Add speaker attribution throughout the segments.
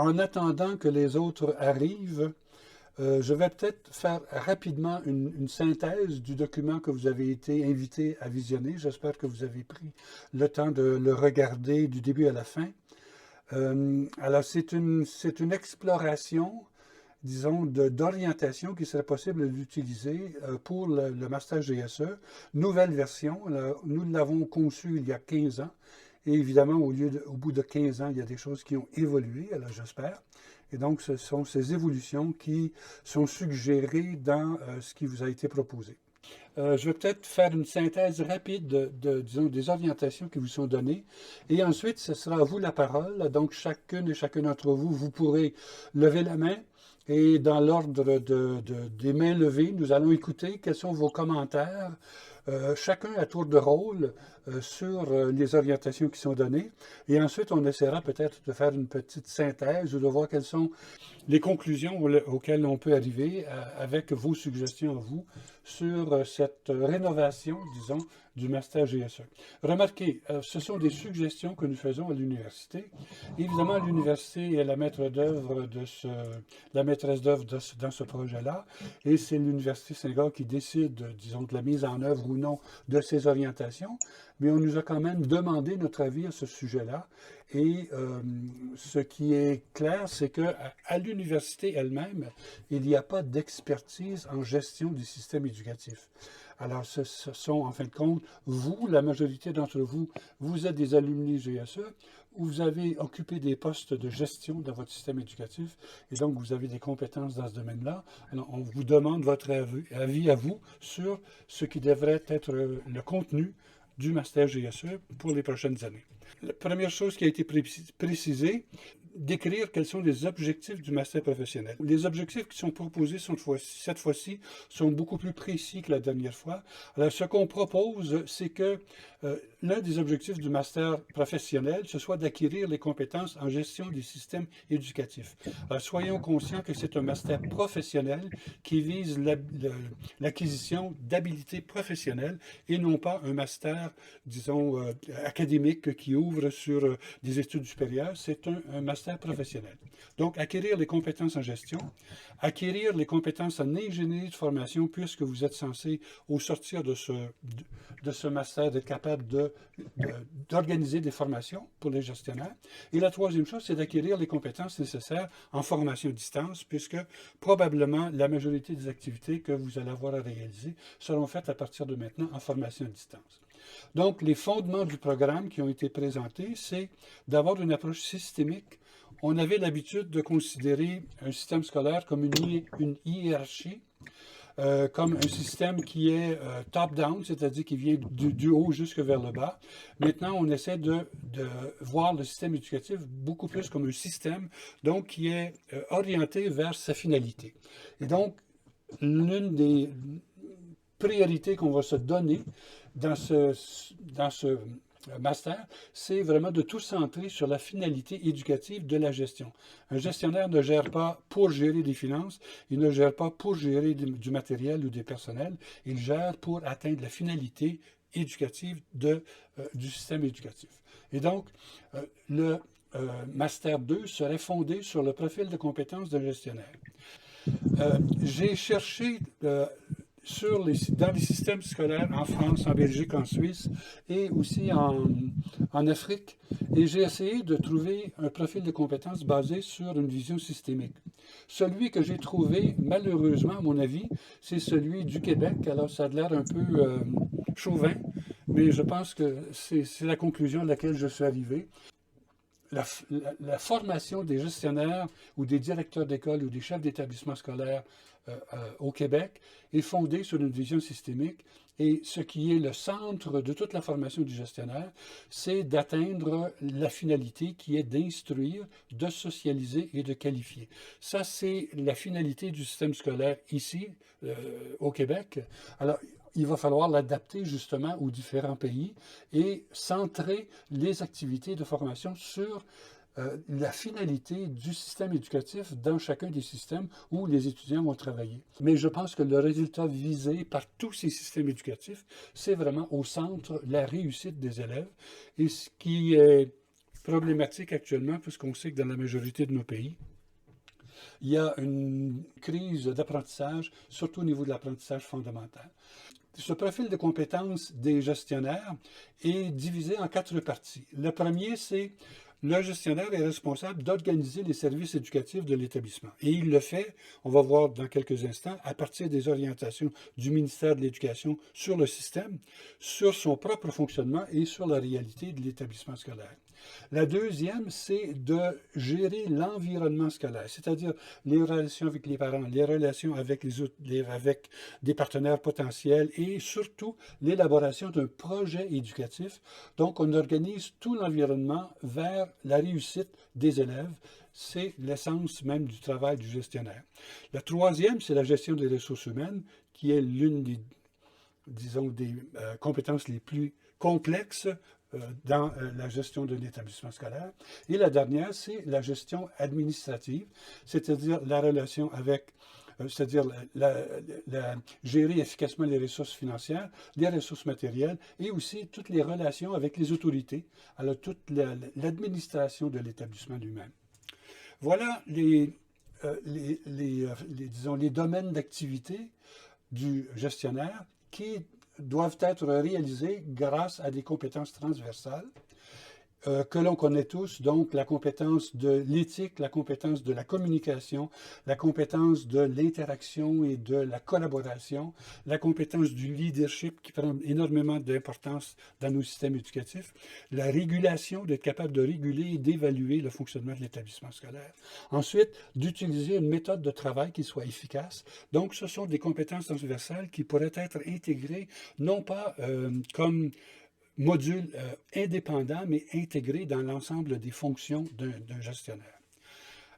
Speaker 1: En attendant que les autres arrivent, je vais peut-être faire rapidement une synthèse du document que vous avez été invité à visionner. J'espère que vous avez pris le temps de le regarder du début à la fin. Alors, c'est une exploration, disons, d'orientation qui serait possible d'utiliser pour le Master GSE. Nouvelle version, alors, nous l'avons conçu il y a 15 ans. Et évidemment, au bout de 15 ans, il y a des choses qui ont évolué, alors j'espère. Et donc, ce sont ces évolutions qui sont suggérées dans ce qui vous a été proposé. Je vais peut-être faire une synthèse rapide disons, des orientations qui vous sont données. Et ensuite, ce sera à vous la parole. Donc, chacune et chacun d'entre vous, vous pourrez lever la main. Et dans l'ordre des mains levées, nous allons écouter quels sont vos commentaires, chacun à tour de rôle, sur les orientations qui sont données. Et ensuite, on essaiera peut-être de faire une petite synthèse ou de voir quelles sont les conclusions auxquelles on peut arriver avec vos suggestions à vous sur cette rénovation, disons, du Master GSE. Remarquez, ce sont des suggestions que nous faisons à l'université. Évidemment, l'université est la maîtresse d'œuvre dans ce projet-là, et c'est l'Université Saint-Gall qui décide, disons, de la mise en œuvre ou non de ces orientations, mais on nous a quand même demandé notre avis à ce sujet-là. Et ce qui est clair, c'est qu'à l'université elle-même, il n'y a pas d'expertise en gestion du système éducatif. Alors, ce sont, en fin de compte, vous, la majorité d'entre vous, vous êtes des alumni GSE, vous avez occupé des postes de gestion dans votre système éducatif, et donc vous avez des compétences dans ce domaine-là. Alors, on vous demande votre avis à vous sur ce qui devrait être le contenu du Master GSE pour les prochaines années. La première chose qui a été précisée, décrire quels sont les objectifs du master professionnel. Les objectifs qui sont proposés cette fois-ci sont beaucoup plus précis que la dernière fois. Alors, ce qu'on propose, c'est que l'un des objectifs du master professionnel, ce soit d'acquérir les compétences en gestion des systèmes éducatifs. Alors, soyons conscients que c'est un master professionnel qui vise l'acquisition d'habilités professionnelles et non pas un master, disons, académique qui ouvre sur des études supérieures. C'est un master professionnel. Donc, acquérir les compétences en gestion, acquérir les compétences en ingénierie de formation, puisque vous êtes censé, au sortir de ce master, être capable d'organiser des formations pour les gestionnaires. Et la troisième chose, c'est d'acquérir les compétences nécessaires en formation à distance, puisque probablement la majorité des activités que vous allez avoir à réaliser seront faites à partir de maintenant en formation à distance. Donc, les fondements du programme qui ont été présentés, c'est d'avoir une approche systémique. On avait l'habitude de considérer un système scolaire comme une hiérarchie, comme un système qui est top-down, c'est-à-dire qui vient du haut jusque vers le bas. Maintenant, on essaie de voir le système éducatif beaucoup plus comme un système, donc qui est orienté vers sa finalité. Et donc, l'une des priorités qu'on va se donner dans ce master, c'est vraiment de tout centrer sur la finalité éducative de la gestion. Un gestionnaire ne gère pas pour gérer des finances, il ne gère pas pour gérer du matériel ou des personnels, il gère pour atteindre la finalité éducative du système éducatif. Et donc, le Master 2 serait fondé sur le profil de compétences d'un gestionnaire. J'ai cherché dans les systèmes scolaires en France, en Belgique, en Suisse et aussi en Afrique. Et j'ai essayé de trouver un profil de compétences basé sur une vision systémique. Celui que j'ai trouvé, malheureusement, à mon avis, c'est celui du Québec. Alors, ça a l'air un peu chauvin, mais je pense que c'est la conclusion à laquelle je suis arrivé. La formation des gestionnaires ou des directeurs d'école ou des chefs d'établissement scolaire au Québec est fondée sur une vision systémique et ce qui est le centre de toute la formation du gestionnaire, c'est d'atteindre la finalité qui est d'instruire, de socialiser et de qualifier. Ça, c'est la finalité du système scolaire ici, au Québec. Alors, il va falloir l'adapter justement aux différents pays et centrer les activités de formation sur la finalité du système éducatif dans chacun des systèmes où les étudiants vont travailler. Mais je pense que le résultat visé par tous ces systèmes éducatifs, c'est vraiment au centre la réussite des élèves. Et ce qui est problématique actuellement, puisqu'on sait que dans la majorité de nos pays, il y a une crise d'apprentissage, surtout au niveau de l'apprentissage fondamental. Ce profil de compétences des gestionnaires est divisé en 4 parties. Le premier, c'est le gestionnaire est responsable d'organiser les services éducatifs de l'établissement. Et il le fait, on va voir dans quelques instants, à partir des orientations du ministère de l'Éducation sur le système, sur son propre fonctionnement et sur la réalité de l'établissement scolaire. La deuxième, c'est de gérer l'environnement scolaire, c'est-à-dire les relations avec les parents, les relations avec, avec des partenaires potentiels et surtout l'élaboration d'un projet éducatif. Donc, on organise tout l'environnement vers la réussite des élèves. C'est l'essence même du travail du gestionnaire. La troisième, c'est la gestion des ressources humaines, qui est l'une des, disons, des compétences les plus complexes dans la gestion d'un établissement scolaire. Et la dernière, c'est la gestion administrative, c'est-à-dire la relation avec, c'est-à-dire gérer efficacement les ressources financières, les ressources matérielles et aussi toutes les relations avec les autorités, alors toute l'administration de l'établissement lui-même. Voilà disons, les domaines d'activité du gestionnaire qui doivent être réalisés grâce à des compétences transversales que l'on connaît tous, donc la compétence de l'éthique, la compétence de la communication, la compétence de l'interaction et de la collaboration, la compétence du leadership qui prend énormément d'importance dans nos systèmes éducatifs, la régulation, d'être capable de réguler et d'évaluer le fonctionnement de l'établissement scolaire. Ensuite, d'utiliser une méthode de travail qui soit efficace. Donc, ce sont des compétences transversales qui pourraient être intégrées, non pas comme module indépendant, mais intégré dans l'ensemble des fonctions d'un gestionnaire.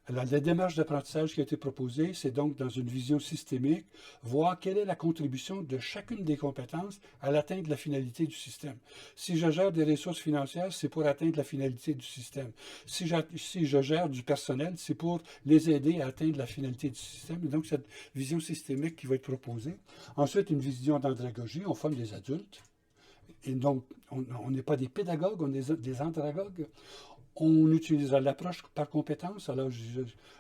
Speaker 1: Alors, la démarche d'apprentissage qui a été proposée, c'est donc dans une vision systémique, voir quelle est la contribution de chacune des compétences à l'atteinte de la finalité du système. Si je gère des ressources financières, c'est pour atteindre la finalité du système. Si je gère du personnel, c'est pour les aider à atteindre la finalité du système. Et donc, cette vision systémique qui va être proposée. Ensuite, une vision d'andragogie, on forme des adultes. Et donc, on n'est pas des pédagogues, on est des andragogues. On utilisera l'approche par compétence. Alors,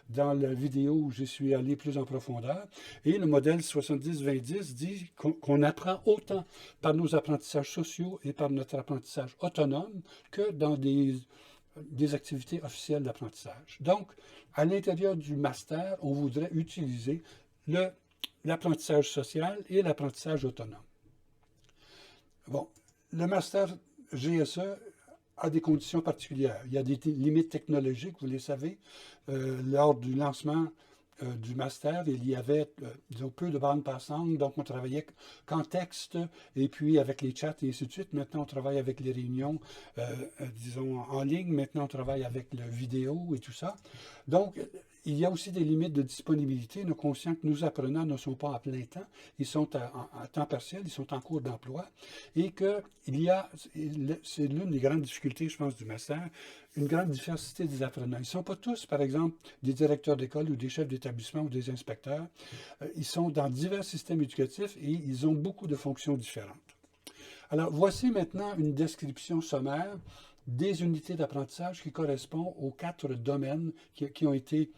Speaker 1: dans la vidéo où je suis allé plus en profondeur, et le modèle 70-20-10 dit qu'on apprend autant par nos apprentissages sociaux et par notre apprentissage autonome que dans des activités officielles d'apprentissage. Donc, à l'intérieur du master, on voudrait utiliser l'apprentissage social et l'apprentissage autonome. Bon, le master GSE a des conditions particulières. Il y a des limites technologiques, vous les savez. Lors du lancement du master, il y avait disons, peu de bandes passantes, donc on travaillait qu'en texte, et puis avec les chats et ainsi de suite. Maintenant, on travaille avec les réunions, disons, en ligne. Maintenant, on travaille avec la vidéo et tout ça. Donc, il y a aussi des limites de disponibilité. Nous sommes conscients que nos apprenants ne sont pas à plein temps, ils sont à temps partiel, ils sont en cours d'emploi, et que c'est l'une des grandes difficultés, je pense, du master, une grande diversité des apprenants. Ils ne sont pas tous, par exemple, des directeurs d'école ou des chefs d'établissement ou des inspecteurs. Ils sont dans divers systèmes éducatifs et ils ont beaucoup de fonctions différentes. Alors, voici maintenant une description sommaire des unités d'apprentissage qui correspondent aux 4 domaines qui ont été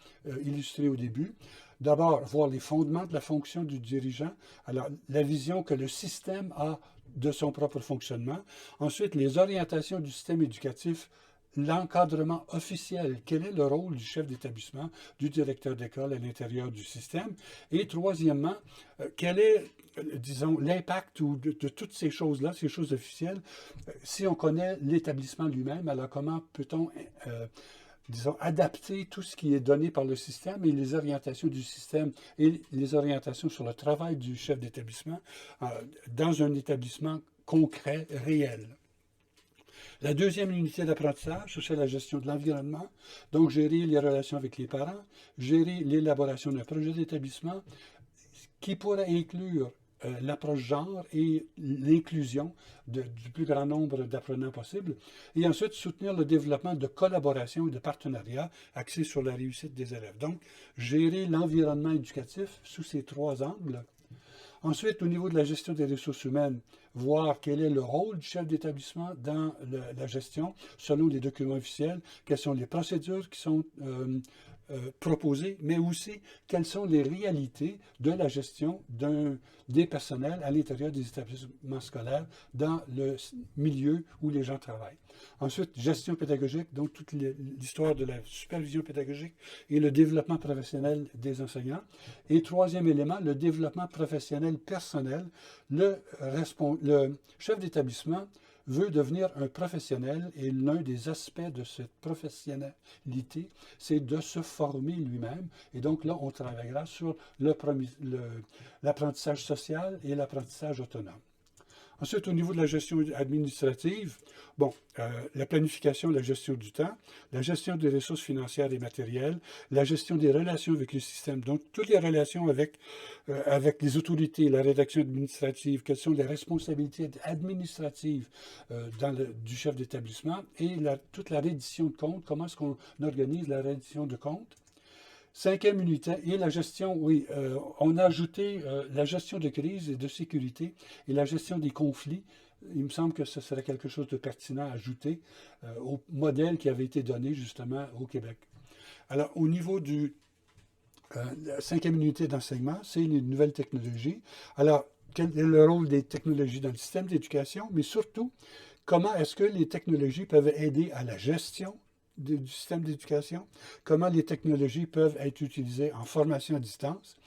Speaker 1: illustrés au début. D'abord, voir les fondements de la fonction du dirigeant, alors la vision que le système a de son propre fonctionnement. Ensuite, les orientations du système éducatif, l'encadrement officiel, quel est le rôle du chef d'établissement, du directeur d'école à l'intérieur du système. Et troisièmement, quel est, disons, l'impact de toutes ces choses-là, ces choses officielles, si on connaît l'établissement lui-même, alors comment peut-on, disons, adapter tout ce qui est donné par le système et les orientations du système et les orientations sur le travail du chef d'établissement dans un établissement concret, réel. La deuxième unité d'apprentissage, c'est la gestion de l'environnement. Donc, gérer les relations avec les parents, gérer l'élaboration d'un projet d'établissement qui pourrait inclure l'approche genre et l'inclusion du plus grand nombre d'apprenants possible. Et ensuite, soutenir le développement de collaboration et de partenariat axés sur la réussite des élèves. Donc, gérer l'environnement éducatif sous ces 3 angles. Ensuite, au niveau de la gestion des ressources humaines, voir quel est le rôle du chef d'établissement dans la gestion selon les documents officiels, quelles sont les procédures qui sont proposées, mais aussi quelles sont les réalités de la gestion des personnels à l'intérieur des établissements scolaires dans le milieu où les gens travaillent. Ensuite, gestion pédagogique, donc toute l'histoire de la supervision pédagogique et le développement professionnel des enseignants. Et troisième élément, le développement professionnel personnel. Le chef d'établissement veut devenir un professionnel et l'un des aspects de cette professionnalité, c'est de se former lui-même. Et donc là, on travaillera sur l'apprentissage social et l'apprentissage autonome. Ensuite, au niveau de la gestion administrative, bon, la planification, la gestion du temps, la gestion des ressources financières et matérielles, la gestion des relations avec le système, donc toutes les relations avec les autorités, la rédaction administrative, quelles sont les responsabilités administratives du chef d'établissement et toute la reddition de comptes, comment est-ce qu'on organise la reddition de comptes. Cinquième unité, et la gestion, oui, on a ajouté la gestion de crise et de sécurité et la gestion des conflits. Il me semble que ce serait quelque chose de pertinent à ajouter au modèle qui avait été donné justement au Québec. Alors, au niveau la cinquième unité d'enseignement, c'est les nouvelles technologies. Alors, quel est le rôle des technologies dans le système d'éducation, mais surtout, comment est-ce que les technologies peuvent aider à la gestion du système d'éducation, comment les technologies peuvent être utilisées en formation à distance.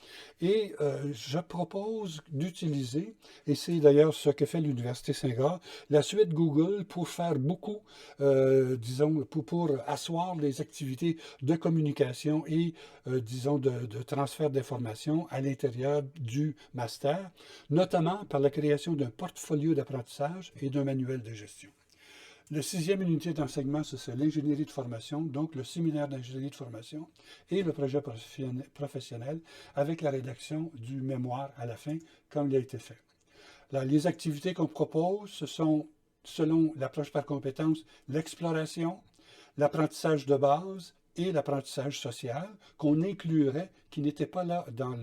Speaker 1: Et je propose d'utiliser, et c'est d'ailleurs ce que fait l'Université Saint-Gras, la suite Google pour faire beaucoup, disons, pour asseoir les activités de communication et, disons, de transfert d'informations à l'intérieur du master, notamment par la création d'un portfolio d'apprentissage et d'un manuel de gestion. La sixième unité d'enseignement, c'est l'ingénierie de formation, donc le séminaire d'ingénierie de formation et le projet professionnel avec la rédaction du mémoire à la fin, comme il a été fait. Là, les activités qu'on propose, ce sont, selon l'approche par compétences, l'exploration, l'apprentissage de base et l'apprentissage social, qu'on inclurait, qui n'était pas là dans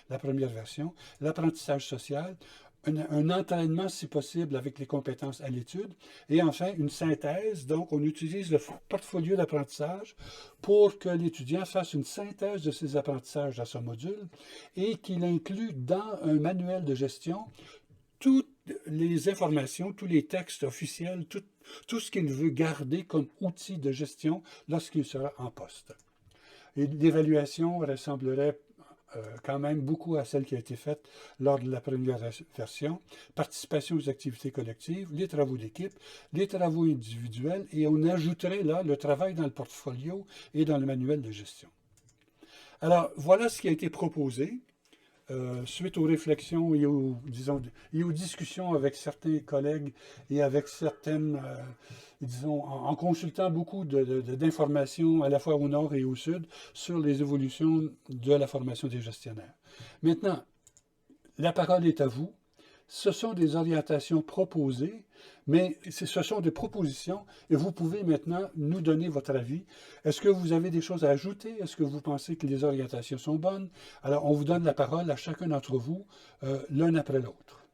Speaker 1: la première version, l'apprentissage social, un entraînement, si possible, avec les compétences à l'étude. Et enfin, une synthèse. Donc, on utilise le portfolio d'apprentissage pour que l'étudiant fasse une synthèse de ses apprentissages dans son module et qu'il inclue dans un manuel de gestion toutes les informations, tous les textes officiels, tout ce qu'il veut garder comme outil de gestion lorsqu'il sera en poste. Et l'évaluation ressemblerait quand même beaucoup à celle qui a été faite lors de la première version. Participation aux activités collectives, les travaux d'équipe, les travaux individuels, et on ajouterait là le travail dans le portfolio et dans le manuel de gestion. Alors, voilà ce qui a été proposé. Suite aux réflexions et aux discussions avec certains collègues et avec certaines, disons, en consultant beaucoup d'informations à la fois au nord et au sud sur les évolutions de la formation des gestionnaires. Maintenant, la parole est à vous. Ce sont des orientations proposées, mais ce sont des propositions et vous pouvez maintenant nous donner votre avis. Est-ce que vous avez des choses à ajouter? Est-ce que vous pensez que les orientations sont bonnes? Alors, on vous donne la parole à chacun d'entre vous, l'un après l'autre.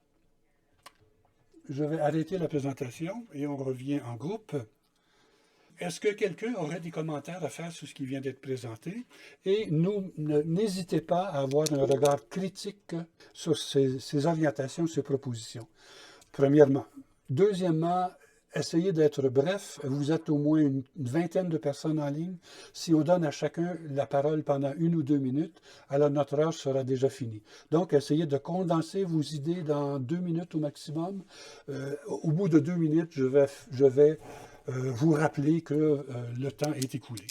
Speaker 1: Je vais arrêter la présentation et on revient en groupe. Est-ce que quelqu'un aurait des commentaires à faire sur ce qui vient d'être présenté? Et n'hésitez pas à avoir un regard critique sur ces orientations, ces propositions. Premièrement. Deuxièmement, essayez d'être bref. Vous êtes au moins une vingtaine de personnes en ligne. Si on donne à chacun la parole pendant 1 ou 2 minutes, alors notre heure sera déjà finie. Donc, essayez de condenser vos idées dans 2 minutes au maximum. Au bout de 2 minutes, je vais vous rappeler que le temps est écoulé.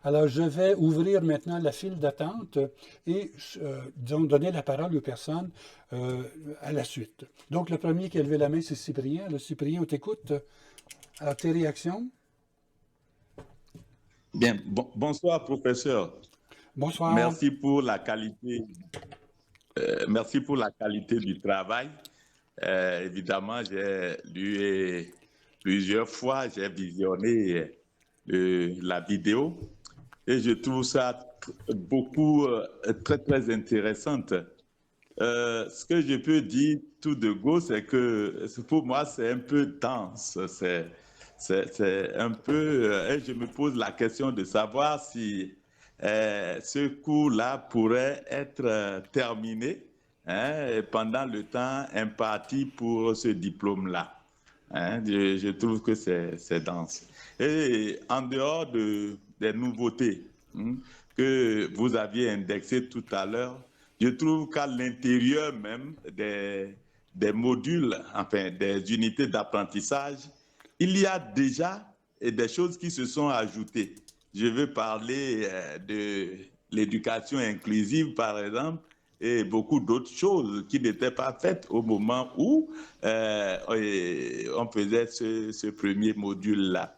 Speaker 1: Alors, je vais ouvrir maintenant la file d'attente et disons, donner la parole aux personnes à la suite. Donc, le premier qui a levé la main, c'est Cyprien. Alors, Cyprien, on t'écoute. Alors, tes réactions?
Speaker 2: Bien, bonsoir, professeur.
Speaker 1: Bonsoir.
Speaker 2: Merci pour la qualité du travail. Évidemment, j'ai lu plusieurs fois, j'ai visionné la vidéo et je trouve ça très, très intéressante. Ce que je peux dire tout de go, c'est que pour moi, c'est un peu dense. C'est un peu. Et je me pose la question de savoir si ce cours-là pourrait être terminé, hein, pendant le temps imparti pour ce diplôme-là. Hein. Je trouve que c'est dense. Et en dehors des nouveautés, hein, que vous aviez indexées tout à l'heure, je trouve qu'à l'intérieur même des modules, enfin des unités d'apprentissage, il y a déjà des choses qui se sont ajoutées. Je veux parler de l'éducation inclusive, par exemple, et beaucoup d'autres choses qui n'étaient pas faites au moment où on faisait ce premier module-là.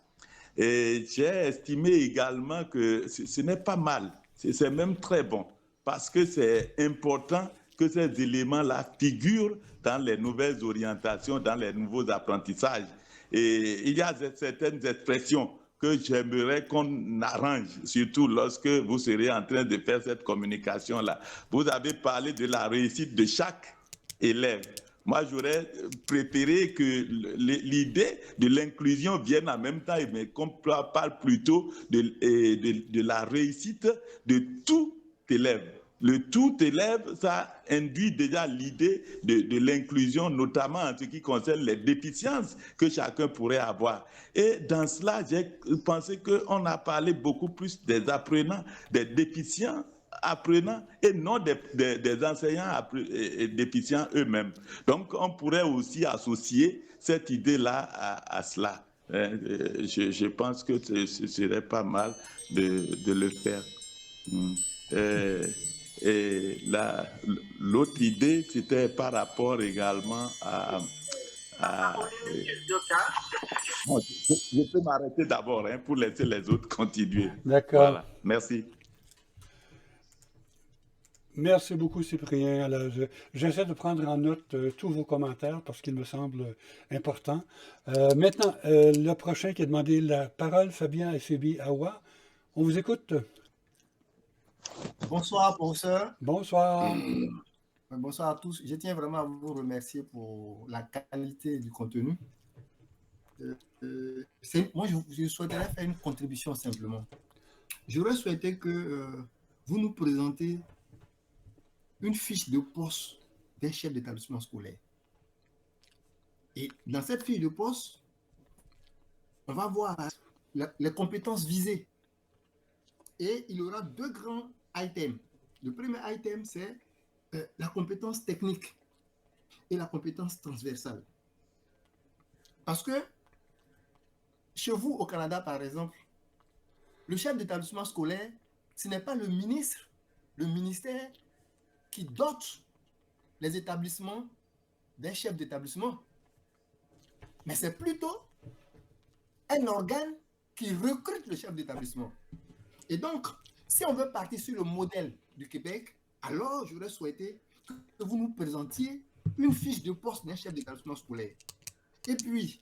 Speaker 2: Et j'ai estimé également que ce n'est pas mal, c'est même très bon, parce que c'est important que ces éléments-là figurent dans les nouvelles orientations, dans les nouveaux apprentissages. Et il y a certaines expressions que j'aimerais qu'on arrange, surtout lorsque vous serez en train de faire cette communication-là. Vous avez parlé de la réussite de chaque élève. Moi, j'aurais préféré que l'idée de l'inclusion vienne en même temps, mais qu'on parle plutôt de la réussite de tout élève. Le tout élève, ça induit déjà l'idée de l'inclusion, notamment en ce qui concerne les déficiences que chacun pourrait avoir. Et dans cela, j'ai pensé qu'on a parlé beaucoup plus des apprenants, des déficients apprenants et non des enseignants déficients eux-mêmes. Donc, on pourrait aussi associer cette idée-là à cela. Je pense que ce serait pas mal de le faire. Et l'autre idée, c'était par rapport également à bon, je peux m'arrêter d'abord, hein, pour laisser les autres continuer.
Speaker 1: D'accord.
Speaker 2: Voilà, merci.
Speaker 1: Merci beaucoup, Cyprien. Alors, j'essaie de prendre en note tous vos commentaires parce qu'ils me semblent importants. Maintenant, le prochain qui a demandé la parole, Fabien Efebi Awa. On vous écoute.
Speaker 3: Bonsoir, professeur.
Speaker 1: Bonsoir.
Speaker 3: Bonsoir à tous. Je tiens vraiment à vous remercier pour la qualité du contenu. Moi, je souhaiterais faire une contribution simplement. J'aurais souhaité que vous nous présentez une fiche de poste d'un chef d'établissement scolaire. Et dans cette fiche de poste, on va voir les compétences visées. Et il y aura deux grands items. Le premier item, c'est la compétence technique et la compétence transversale. Parce que chez vous, au Canada, par exemple, le chef d'établissement scolaire, ce n'est pas le ministère qui dote les établissements d'un chef d'établissement, mais c'est plutôt un organe qui recrute le chef d'établissement. Et donc, si on veut partir sur le modèle du Québec, alors j'aurais souhaité que vous nous présentiez une fiche de poste d'un chef d'établissement scolaire. Et puis,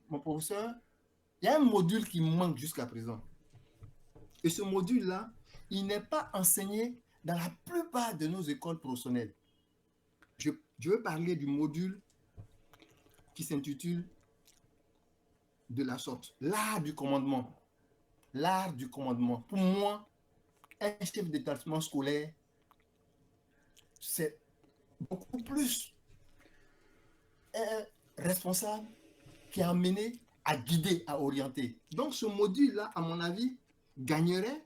Speaker 3: mon professeur, il y a un module qui manque jusqu'à présent. Et ce module-là, il n'est pas enseigné dans la plupart de nos écoles professionnelles. Je veux parler du module qui s'intitule de la sorte, l'art du commandement. L'art du commandement. Pour moi, un chef d'établissement scolaire, c'est beaucoup plus responsable qui est amené à guider, à orienter. Donc, ce module-là, à mon avis, gagnerait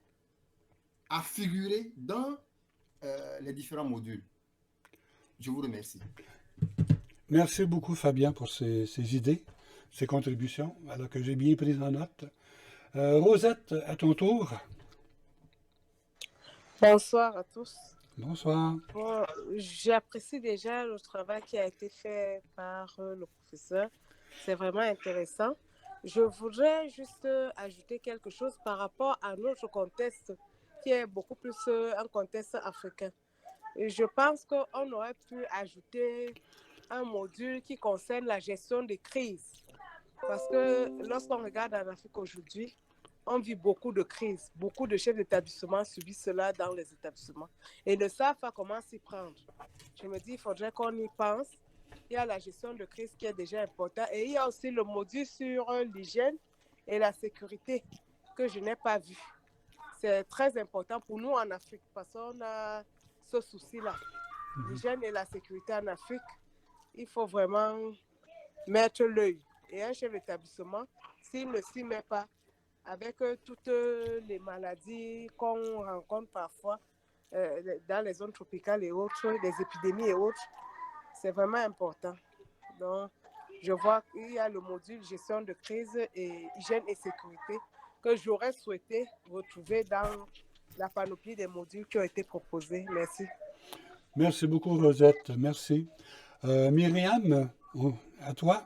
Speaker 3: à figurer dans les différents modules. Je vous remercie.
Speaker 1: Merci beaucoup, Fabien, pour ces idées, ces contributions, alors que j'ai bien pris en note. Rosette, à ton tour.
Speaker 4: Bonsoir à tous.
Speaker 1: Bonsoir.
Speaker 4: Bon, j'apprécie déjà le travail qui a été fait par le professeur. C'est vraiment intéressant. Je voudrais juste ajouter quelque chose par rapport à notre contexte, qui est beaucoup plus un contexte africain. Et je pense qu'on aurait pu ajouter un module qui concerne la gestion des crises. Parce que lorsqu'on regarde en Afrique aujourd'hui, on vit beaucoup de crises. Beaucoup de chefs d'établissement subissent cela dans les établissements et ne savent pas comment s'y prendre. Je me dis, il faudrait qu'on y pense. Il y a la gestion de crise qui est déjà importante et il y a aussi le module sur l'hygiène et la sécurité que je n'ai pas vu. C'est très important pour nous en Afrique parce qu'on a ce souci-là. L'hygiène et la sécurité en Afrique, il faut vraiment mettre l'œil. Et un chef d'établissement, s'il ne s'y met pas, avec toutes les maladies qu'on rencontre parfois dans les zones tropicales et autres, les épidémies et autres, c'est vraiment important. Donc, je vois qu'il y a le module gestion de crise et hygiène et sécurité que j'aurais souhaité retrouver dans la panoplie des modules qui ont été proposés. Merci.
Speaker 1: Merci beaucoup, Rosette. Merci. Myriam, à toi.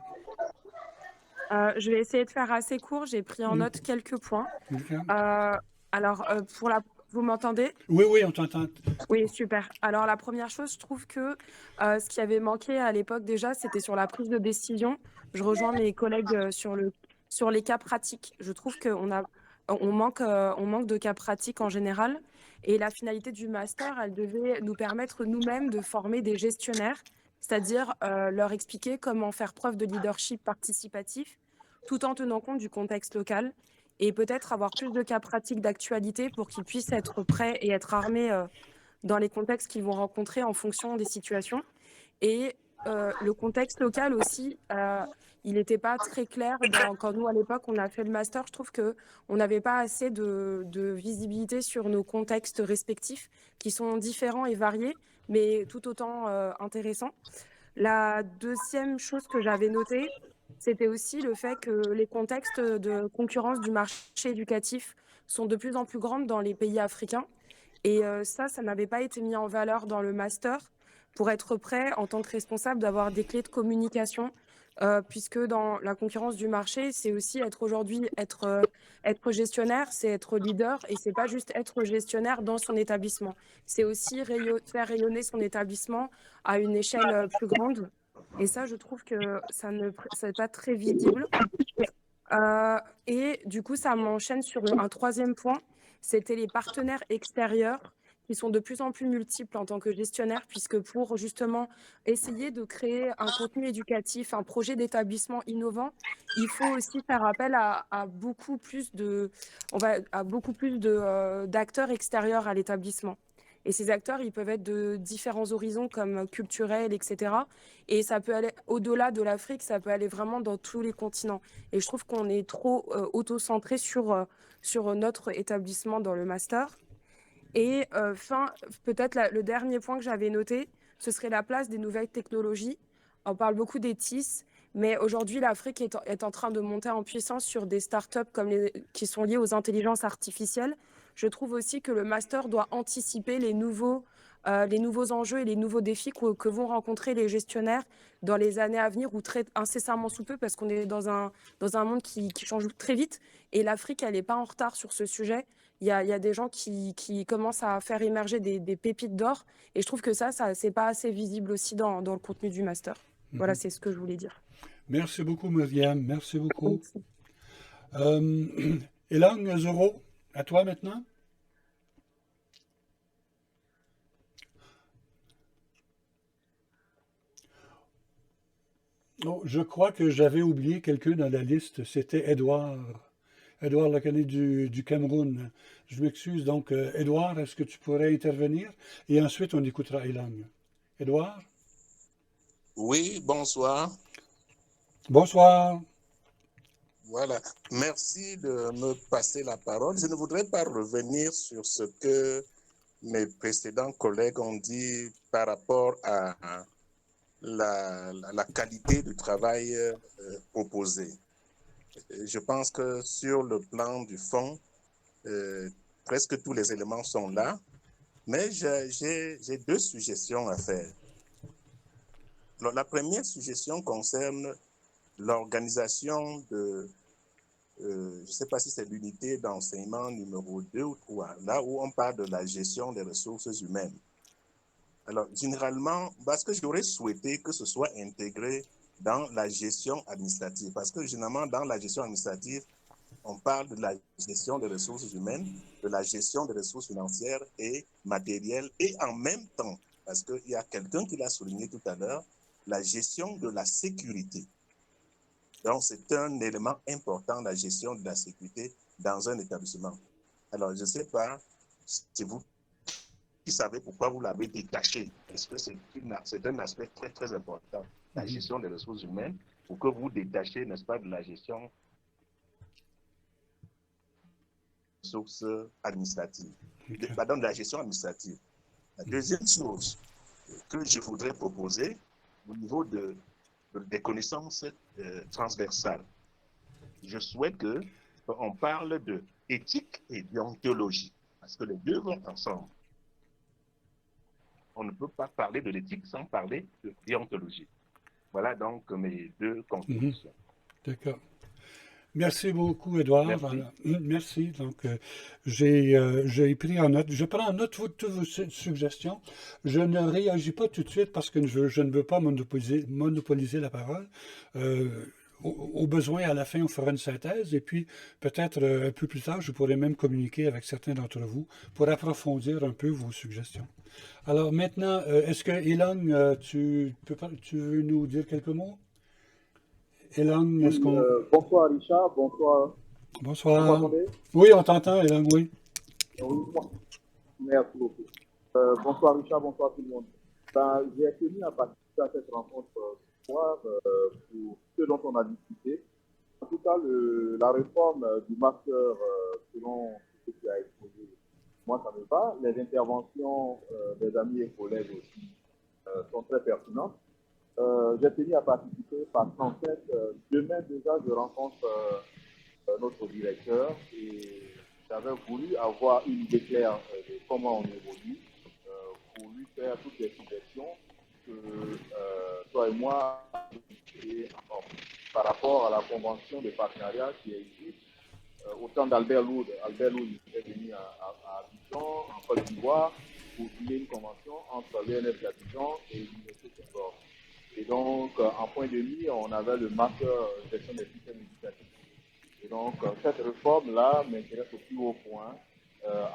Speaker 5: Je vais essayer de faire assez court. J'ai pris en note quelques points. Alors, vous m'entendez?
Speaker 1: Oui, oui, on t'entend.
Speaker 5: Oui, super. Alors, la première chose, je trouve que ce qui avait manqué à l'époque déjà, c'était sur la prise de décision. Je rejoins mes collègues sur les cas pratiques. Je trouve on manque de cas pratiques en général. Et la finalité du master, elle devait nous permettre nous-mêmes de former des gestionnaires, c'est-à-dire leur expliquer comment faire preuve de leadership participatif, tout en tenant compte du contexte local et peut-être avoir plus de cas pratiques d'actualité pour qu'ils puissent être prêts et être armés dans les contextes qu'ils vont rencontrer en fonction des situations. Et le contexte local aussi, il n'était pas très clair. Quand nous, à l'époque, on a fait le master, je trouve qu'on n'avait pas assez de visibilité sur nos contextes respectifs, qui sont différents et variés, mais tout autant intéressants. La deuxième chose que j'avais notée, c'était aussi le fait que les contextes de concurrence du marché éducatif sont de plus en plus grandes dans les pays africains. Et ça n'avait pas été mis en valeur dans le master pour être prêt en tant que responsable d'avoir des clés de communication, puisque dans la concurrence du marché, c'est aussi être gestionnaire, c'est être leader et c'est pas juste être gestionnaire dans son établissement. C'est aussi faire rayonner son établissement à une échelle plus grande. Et ça, je trouve que ça n'est pas très visible. Et du coup, ça m'enchaîne sur un troisième point, c'était les partenaires extérieurs qui sont de plus en plus multiples en tant que gestionnaire, puisque pour justement essayer de créer un contenu éducatif, un projet d'établissement innovant, il faut aussi faire appel à beaucoup plus d'acteurs extérieurs à l'établissement. Et ces acteurs, ils peuvent être de différents horizons comme culturels, etc. Et ça peut aller au-delà de l'Afrique, ça peut aller vraiment dans tous les continents. Et je trouve qu'on est trop auto-centré sur notre établissement dans le master. Et peut-être le dernier point que j'avais noté, ce serait la place des nouvelles technologies. On parle beaucoup des TIS, mais aujourd'hui, l'Afrique est en train de monter en puissance sur des startups qui sont liées aux intelligences artificielles. Je trouve aussi que le master doit anticiper les nouveaux enjeux et les nouveaux défis que vont rencontrer les gestionnaires dans les années à venir ou très incessamment sous peu, parce qu'on est dans un monde qui change très vite. Et l'Afrique, elle n'est pas en retard sur ce sujet. Il y a des gens qui commencent à faire émerger des pépites d'or. Et je trouve que ça c'est pas assez visible aussi dans le contenu du master. Voilà, c'est ce que je voulais dire.
Speaker 1: Merci beaucoup, Myriam. Merci beaucoup. Elang Zoro, à toi maintenant. Oh, je crois que j'avais oublié quelqu'un dans la liste. C'était Edouard. Edouard Lacani du Cameroun. Je m'excuse. Donc, Edouard, est-ce que tu pourrais intervenir? Et ensuite, on écoutera Elang. Edouard?
Speaker 6: Oui, bonsoir.
Speaker 1: Bonsoir.
Speaker 6: Voilà. Merci de me passer la parole. Je ne voudrais pas revenir sur ce que mes précédents collègues ont dit par rapport à la qualité du travail proposé. Je pense que sur le plan du fond, presque tous les éléments sont là, mais j'ai deux suggestions à faire. Alors, la première suggestion concerne l'organisation de, je ne sais pas si c'est l'unité d'enseignement numéro 2 ou 3, là où on parle de la gestion des ressources humaines. Alors, généralement, parce que j'aurais souhaité que ce soit intégré dans la gestion administrative, parce que généralement, dans la gestion administrative, on parle de la gestion des ressources humaines, de la gestion des ressources financières et matérielles, et en même temps, parce qu'il y a quelqu'un qui l'a souligné tout à l'heure, la gestion de la sécurité. Donc, c'est un élément important, la gestion de la sécurité dans un établissement. Alors, je ne sais pas si vous qui savez pourquoi vous l'avez détaché. Est-ce que c'est un aspect très, très important, la gestion des ressources humaines, pour que vous détachez, n'est-ce pas, de la gestion des ressources administratives, pardon, de la gestion administrative. La deuxième chose que je voudrais proposer au niveau des connaissances transversales, je souhaite qu'on parle de éthique et déontologie, parce que les deux vont ensemble. On ne peut pas parler de l'éthique sans parler de déontologie. Voilà donc mes deux contributions.
Speaker 1: D'accord. Merci beaucoup, Édouard.
Speaker 6: Merci.
Speaker 1: Merci. Donc, j'ai pris en note. Je prends en note toutes vos suggestions. Je ne réagis pas tout de suite parce que je ne veux pas monopoliser la parole. Au besoin, à la fin, on fera une synthèse et puis peut-être un peu plus tard, je pourrai même communiquer avec certains d'entre vous pour approfondir un peu vos suggestions. Alors maintenant, est-ce que Elon, tu veux nous dire quelques mots? Elon, est-ce qu'on...
Speaker 7: bonsoir Richard, bonsoir. Vous
Speaker 1: Bonsoir.
Speaker 7: m'entendez?
Speaker 1: Oui, on t'entend, Elon, oui.
Speaker 7: Oui, merci beaucoup. Bonsoir Richard, bonsoir tout le monde. J'ai tenu à participer à cette rencontre ce soir pour ce dont on a discuté. En tout cas, la réforme du master, selon ce qui a exposé, moi ça me va. Les interventions des amis et collègues aussi sont très pertinentes. J'ai tenu à participer parce qu'en fait, demain déjà, je rencontre notre directeur et j'avais voulu avoir une idée claire de comment on évolue pour lui faire toutes les suggestions que toi et moi par rapport à la convention de partenariat qui existe au temps d'Albert Loud. Albert Loud est venu à Abidjan, en Côte d'Ivoire, pour signer une convention entre l'ENF d'Abidjan et l'Université Senghor. Et donc, en point de mire, on avait le marqueur gestion des systèmes éducatifs. Et donc, cette réforme-là m'intéresse au plus haut point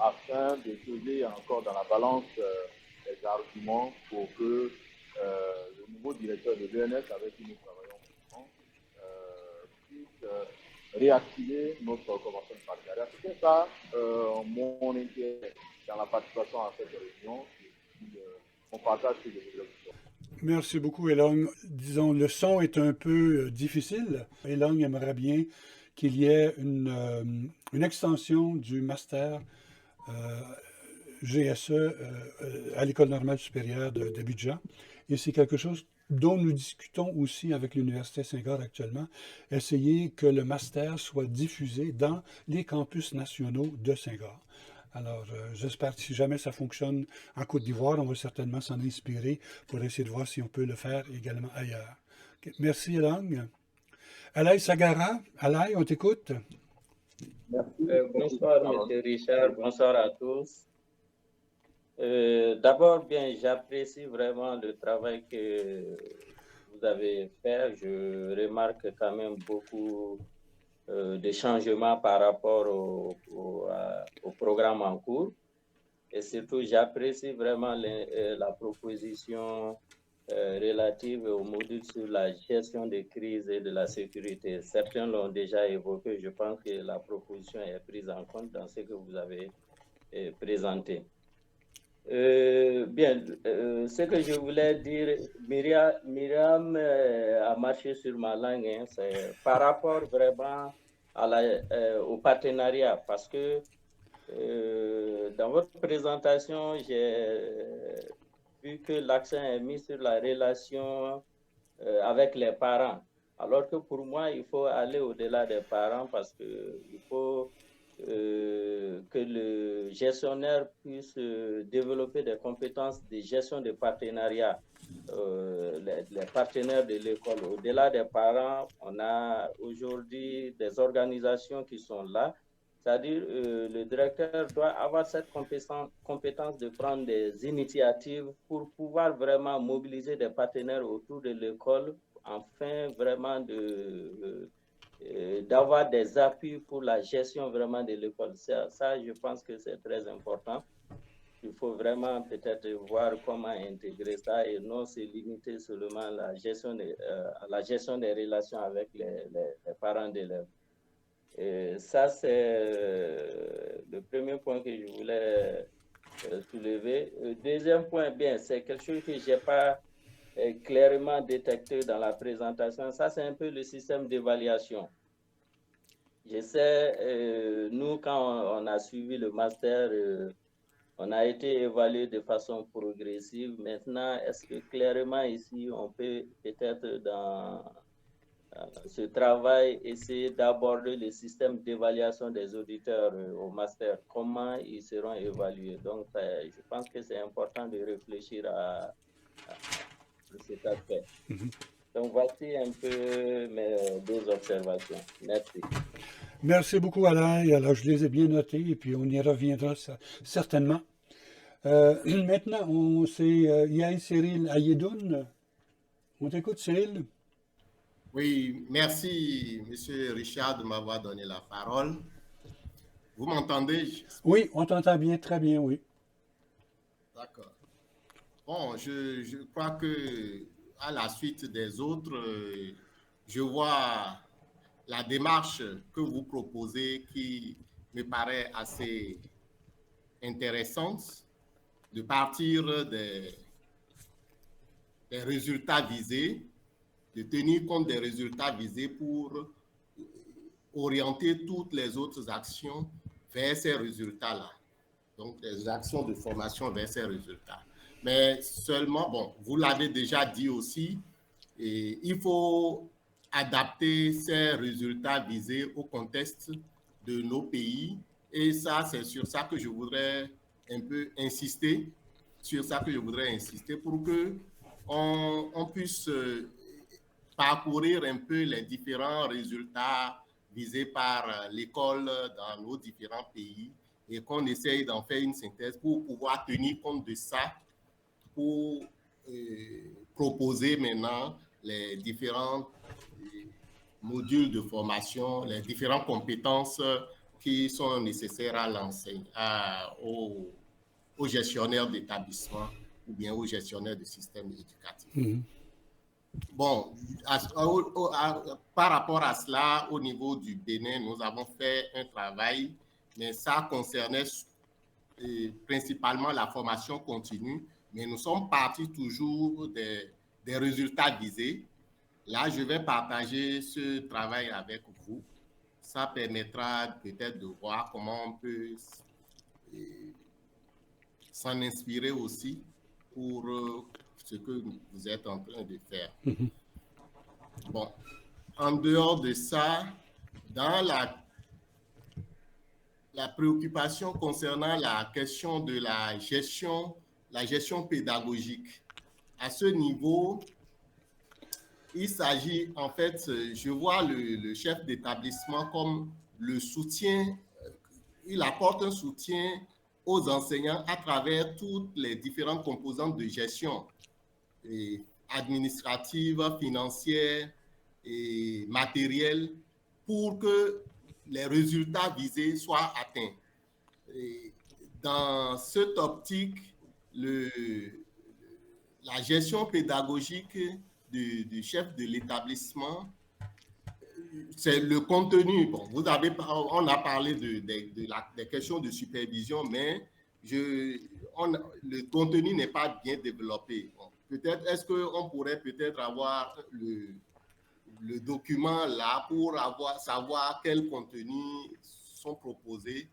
Speaker 7: afin de peser encore dans la balance les arguments pour que le nouveau directeur de l'ENS, avec qui nous travaillons maintenant, puisse réactiver notre convention de partenariat. C'est ça mon intérêt dans la participation à cette réunion. Et puis, on partage ces développements.
Speaker 1: Merci beaucoup, Elon. Disons, le son est un peu difficile. Elon aimerait bien qu'il y ait une extension du master GSE à l'École normale supérieure d'Abidjan. Et c'est quelque chose dont nous discutons aussi avec l'Université Senghor actuellement, essayer que le master soit diffusé dans les campus nationaux de Senghor. Alors, j'espère que si jamais ça fonctionne en Côte d'Ivoire, on va certainement s'en inspirer pour essayer de voir si on peut le faire également ailleurs. Okay. Merci, Elon. Alaï Sagara, Alaï, on t'écoute.
Speaker 8: Bonsoir, M. Richard. Bonsoir à tous. D'abord, bien, j'apprécie vraiment le travail que vous avez fait. Je remarque quand même beaucoup de changements par rapport au programme en cours. Et surtout, j'apprécie vraiment la proposition relative au module sur la gestion des crises et de la sécurité. Certains l'ont déjà évoqué. Je pense que la proposition est prise en compte dans ce que vous avez présenté. Ce que je voulais dire, Myriam a marché sur ma langue, hein, c'est par rapport vraiment au partenariat, parce que dans votre présentation, j'ai vu que l'accent est mis sur la relation avec les parents, alors que pour moi, il faut aller au-delà des parents parce qu'il faut que le gestionnaire puisse développer des compétences de gestion de partenariat, les partenaires de l'école. Au-delà des parents, on a aujourd'hui des organisations qui sont là, c'est-à-dire le directeur doit avoir cette compétence de prendre des initiatives pour pouvoir vraiment mobiliser des partenaires autour de l'école afin vraiment d'avoir des appuis pour la gestion vraiment de l'école. Ça, je pense que c'est très important. Il faut vraiment peut-être voir comment intégrer ça et non se limiter seulement à la gestion des relations avec les parents d'élèves. Ça, c'est le premier point que je voulais soulever. Le deuxième point, bien, c'est quelque chose que je n'ai pas clairement détecté dans la présentation. Ça, c'est un peu le système d'évaluation. Je sais, nous, quand on a suivi le master, on a été évalué de façon progressive. Maintenant, est-ce que clairement ici, on peut peut-être dans ce travail essayer d'aborder le système d'évaluation des auditeurs au master? Comment ils seront évalués? Donc, je pense que c'est important de réfléchir à cet aspect. Donc, voici un peu mes deux observations. Merci.
Speaker 1: Merci beaucoup, Alain. Alors, je les ai bien notés et puis on y reviendra certainement. Maintenant, il y a Cyril Ayedoun. On t'écoute, Cyril?
Speaker 9: Oui, merci, Monsieur Richard, de m'avoir donné la parole. Vous m'entendez?
Speaker 1: Oui, on t'entend bien, très bien, oui.
Speaker 9: D'accord. Bon, je crois que à la suite des autres, je vois la démarche que vous proposez qui me paraît assez intéressante, de partir des résultats visés, de tenir compte des résultats visés pour orienter toutes les autres actions vers ces résultats-là. Donc, des actions de formation vers ces résultats. Mais seulement, bon, vous l'avez déjà dit aussi, et il faut adapter ces résultats visés au contexte de nos pays. Et ça, c'est sur ça que je voudrais un peu insister, pour que on puisse parcourir un peu les différents résultats visés par l'école dans nos différents pays et qu'on essaye d'en faire une synthèse pour pouvoir tenir compte de ça pour proposer maintenant les différents modules de formation, les différentes compétences qui sont nécessaires à l'enseignant, aux gestionnaires d'établissement ou bien aux gestionnaires de système éducatif. Bon, par rapport à cela, au niveau du Bénin, nous avons fait un travail, mais ça concernait principalement la formation continue, mais nous sommes partis toujours des résultats visés. Là, je vais partager ce travail avec vous. Ça permettra peut-être de voir comment on peut s'en inspirer aussi pour ce que vous êtes en train de faire. Bon, en dehors de ça, dans la préoccupation concernant la question de la gestion pédagogique, à ce niveau, il s'agit, en fait, je vois le chef d'établissement comme le soutien, il apporte un soutien aux enseignants à travers toutes les différentes composantes de gestion, administrative, financière et matérielle, pour que les résultats visés soient atteints. Et dans cette optique, la gestion pédagogique du chef de l'établissement, c'est le contenu. Bon, on a parlé des questions de supervision, mais le contenu n'est pas bien développé. Bon, peut-être, est-ce qu'on pourrait peut-être avoir le document là pour savoir quels contenus sont proposés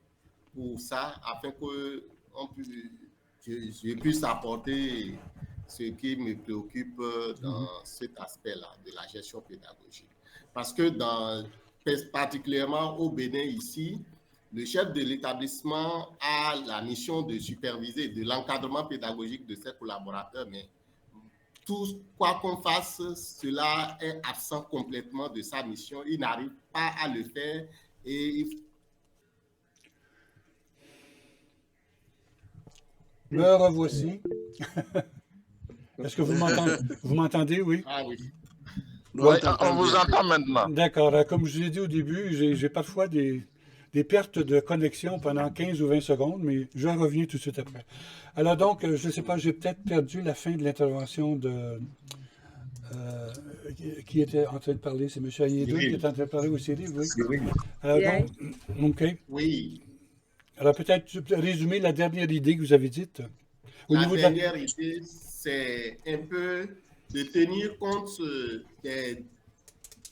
Speaker 9: pour ça, afin que je puisse apporter ce qui me préoccupe dans cet aspect-là de la gestion pédagogique. Parce que particulièrement au Bénin ici, le chef de l'établissement a la mission de superviser de l'encadrement pédagogique de ses collaborateurs, mais tout quoi qu'on fasse, cela est absent complètement de sa mission. Il n'arrive pas à le faire et
Speaker 1: Me revoici. Est-ce que vous m'entendez? Oui.
Speaker 9: Ah oui.
Speaker 6: doit
Speaker 10: Oui,
Speaker 6: être en train
Speaker 10: on vous
Speaker 6: de...
Speaker 10: entend maintenant.
Speaker 1: D'accord. Comme je vous ai dit au début, j'ai parfois des pertes de connexion pendant 15 ou 20 secondes, mais je reviens tout de suite après. Alors donc, je ne sais pas, j'ai peut-être perdu la fin de l'intervention de... qui était en train de parler, c'est M. Ayedou qui est en train de parler aussi, oui.
Speaker 9: Cyril.
Speaker 1: Alors
Speaker 4: Yeah.
Speaker 1: donc, OK.
Speaker 9: Oui,
Speaker 1: Alors peut-être résumer la dernière idée que vous avez dite. Au
Speaker 9: la
Speaker 1: niveau de
Speaker 9: dernière idée, c'est un peu de tenir compte des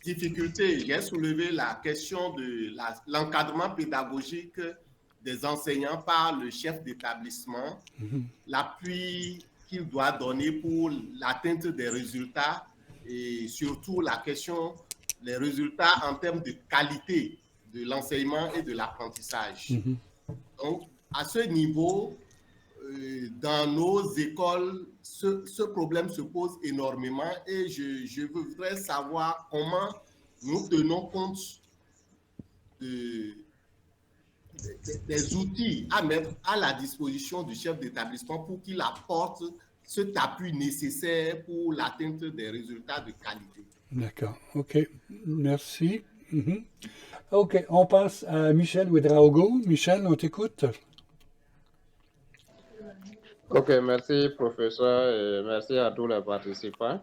Speaker 9: difficultés. J'ai soulevé la question de l'encadrement pédagogique des enseignants par le chef d'établissement, l'appui qu'il doit donner pour l'atteinte des résultats et surtout la question des résultats en termes de qualité de l'enseignement et de l'apprentissage. Donc, à ce niveau, dans nos écoles, ce problème se pose énormément et je voudrais savoir comment nous tenons compte des outils à mettre à la disposition du chef d'établissement pour qu'il apporte cet appui nécessaire pour l'atteinte des résultats de qualité.
Speaker 1: D'accord. OK. Merci. OK. On passe à Michel Ouedraogo. Michel, on t'écoute.
Speaker 11: Ok, merci professeur et merci à tous les participants.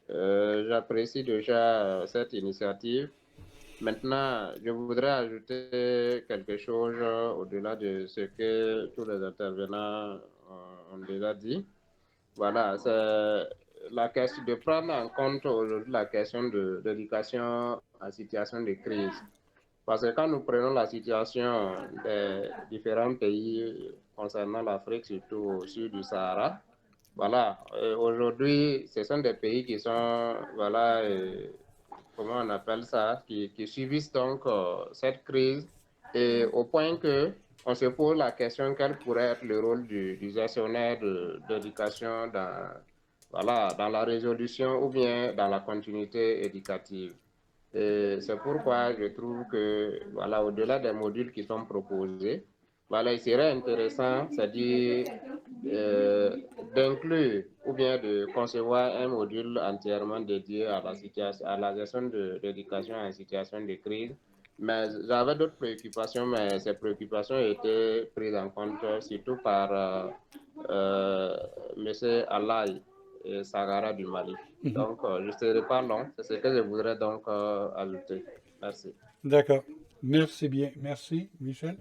Speaker 11: J'apprécie déjà cette initiative. Maintenant, je voudrais ajouter quelque chose au-delà de ce que tous les intervenants ont déjà dit. Voilà, c'est la question de prendre en compte aujourd'hui la question de l'éducation en situation de crise. Parce que quand nous prenons la situation des différents pays concernant l'Afrique, surtout au sud du Sahara, voilà, aujourd'hui, ce sont des pays qui sont, voilà, comment on appelle ça, qui subissent donc cette crise, et au point que on se pose la question quel pourrait être le rôle du gestionnaire d'éducation dans la résolution ou bien dans la continuité éducative. Et c'est pourquoi je trouve que, voilà, au-delà des modules qui sont proposés, voilà, il serait intéressant, c'est-à-dire d'inclure ou bien de concevoir un module entièrement dédié à la gestion de l'éducation en situation de crise. Mais j'avais d'autres préoccupations, mais ces préoccupations étaient prises en compte surtout par M. Alaï et Sagara du Mali. Donc, je ne serai pas long. C'est ce que je voudrais donc ajouter. Merci.
Speaker 1: D'accord. Merci bien. Merci, Michel.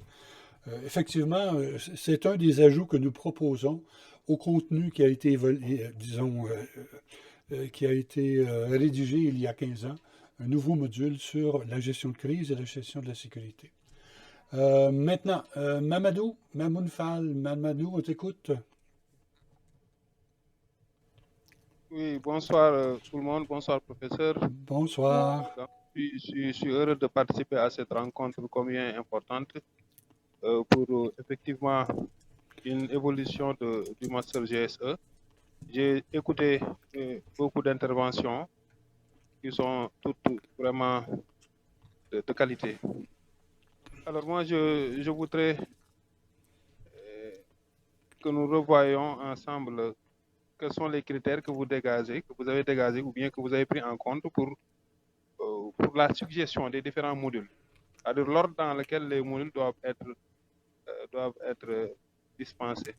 Speaker 1: Effectivement, c'est un des ajouts que nous proposons au contenu qui a été, qui a été rédigé il y a 15 ans, un nouveau module sur la gestion de crise et la gestion de la sécurité. Maintenant, Mamadou Fall, Mamadou, on t'écoute.
Speaker 12: Oui, bonsoir tout le monde, bonsoir professeur.
Speaker 1: Bonsoir.
Speaker 12: Je suis heureux de participer à cette rencontre combien importante pour effectivement une évolution du master GSE. J'ai écouté beaucoup d'interventions qui sont toutes vraiment de qualité. Alors moi, je voudrais que nous revoyions ensemble quels sont les critères que vous dégagez, que vous avez dégagés ou bien que vous avez pris en compte pour la suggestion des différents modules, c'est-à-dire l'ordre dans lequel les modules doivent être dispensés.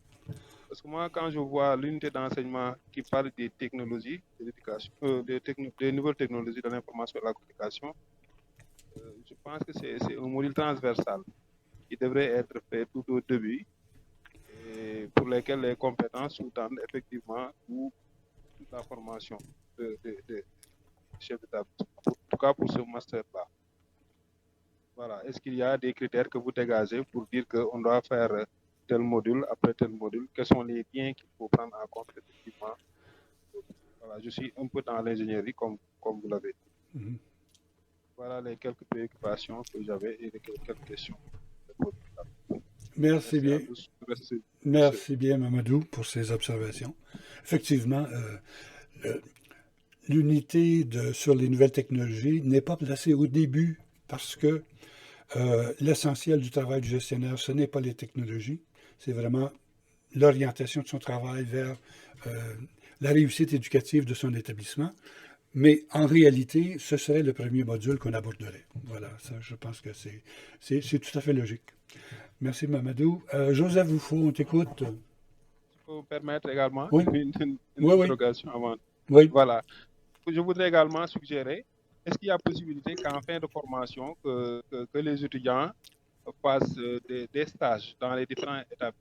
Speaker 12: Parce que moi, quand je vois l'unité d'enseignement qui parle des technologies de l'éducation, des nouvelles technologies de l'information et de la communication, je pense que c'est un module transversal qui devrait être fait tout au début, et pour lesquels les compétences sous-tendent effectivement toute la formation de chef d'établissement, en tout cas pour ce master-là. Voilà. Est-ce qu'il y a des critères que vous dégagez pour dire qu'on doit faire tel module après tel module? Quels sont les liens qu'il faut prendre en compte effectivement? Voilà, je suis un peu dans l'ingénierie comme vous l'avez dit. Voilà les quelques préoccupations que j'avais et les quelques questions.
Speaker 1: Merci bien. Merci bien, Mamadou, pour ces observations. Effectivement, l'unité sur les nouvelles technologies n'est pas placée au début parce que l'essentiel du travail du gestionnaire, ce n'est pas les technologies, c'est vraiment l'orientation de son travail vers la réussite éducative de son établissement. Mais en réalité, ce serait le premier module qu'on aborderait. Voilà, ça, je pense que c'est tout à fait logique. Merci, Mamadou. Joseph Woufo, on t'écoute.
Speaker 12: Je peux me permettre également
Speaker 1: Oui,
Speaker 12: une
Speaker 1: oui, oui.
Speaker 12: interrogation avant.
Speaker 1: Oui.
Speaker 12: Voilà. Je voudrais également suggérer, est-ce qu'il y a possibilité qu'en fin de formation, que les étudiants fassent des stages dans les différents étapes?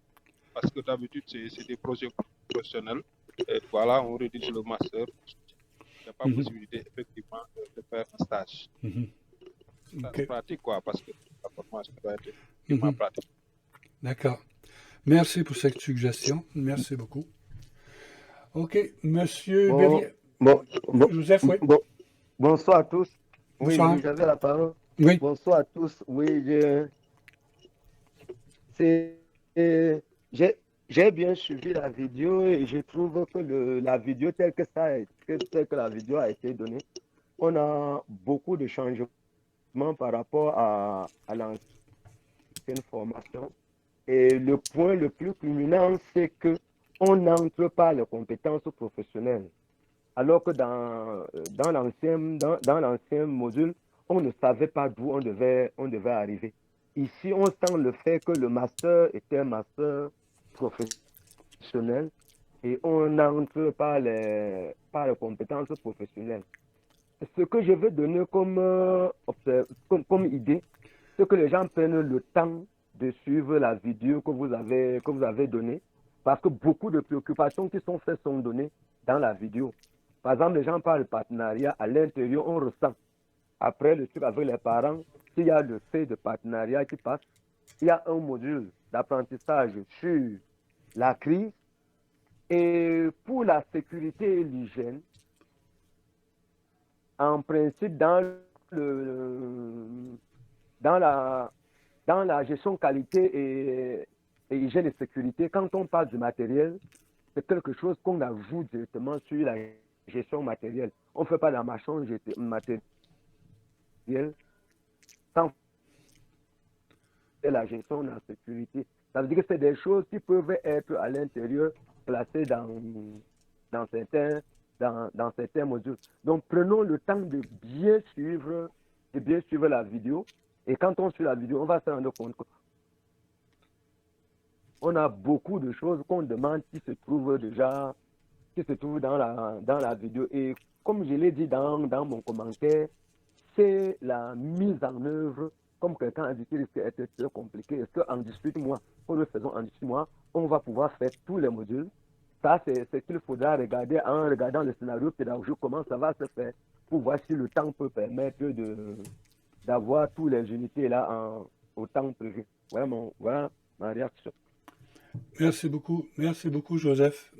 Speaker 12: Parce que d'habitude, c'est des projets professionnels. Et voilà, on rédige le master. Il n'y a pas possibilité, effectivement, de faire un stage.
Speaker 1: OK.
Speaker 12: Pratique, quoi, parce que la formation doit être effectivement pratique.
Speaker 1: D'accord. Merci pour cette suggestion. Merci beaucoup. OK. Monsieur Berrier. Joseph, oui.
Speaker 10: Bonsoir à tous.
Speaker 1: Bonsoir.
Speaker 10: Oui, j'avais la parole.
Speaker 1: Oui.
Speaker 10: Bonsoir à tous. Oui, j'ai bien suivi la vidéo et je trouve que la vidéo telle que la vidéo a été donnée, on a beaucoup de changements par rapport à l'ancienne formation. Et le point le plus culminant, c'est que on n'entre pas les compétences professionnelles. Alors que dans l'ancien module, on ne savait pas d'où on devait arriver. Ici, on sent le fait que le master était un master professionnel et on n'entre pas les compétences professionnelles. Ce que je veux donner comme idée, c'est que les gens prennent le temps de suivre la vidéo que vous avez donnée, parce que beaucoup de préoccupations qui sont faites sont données dans la vidéo. Par exemple, les gens parlent de partenariat, à l'intérieur, on ressent. Après le truc avec les parents, s'il y a le fait de partenariat qui passe, il y a un module d'apprentissage sur la crise. Et pour la sécurité et l'hygiène, en principe, dans la gestion qualité et hygiène et sécurité, quand on parle du matériel, c'est quelque chose qu'on ajoute directement sur la gestion matérielle. On ne fait pas la marchande matérielle sans la gestion de la sécurité. Ça veut dire que c'est des choses qui peuvent être à l'intérieur, placées dans certains modules. Donc, prenons le temps de bien suivre la vidéo. Et quand on suit la vidéo, on va se rendre compte qu'on a beaucoup de choses qu'on demande qui se trouvent dans la vidéo. Et comme je l'ai dit dans mon commentaire, c'est la mise en œuvre, comme quelqu'un a dit, qui risque d'être très compliqué. Est-ce qu'en 18 mois, quand nous faisons en 18 mois, on va pouvoir faire tous les modules? Ça, c'est ce qu'il faudra regarder en regardant le scénario pédagogique, comment ça va se faire, pour voir si le temps peut permettre d'avoir toutes les unités là au temps prévu. Voilà ma réaction.
Speaker 1: Merci beaucoup, Joseph.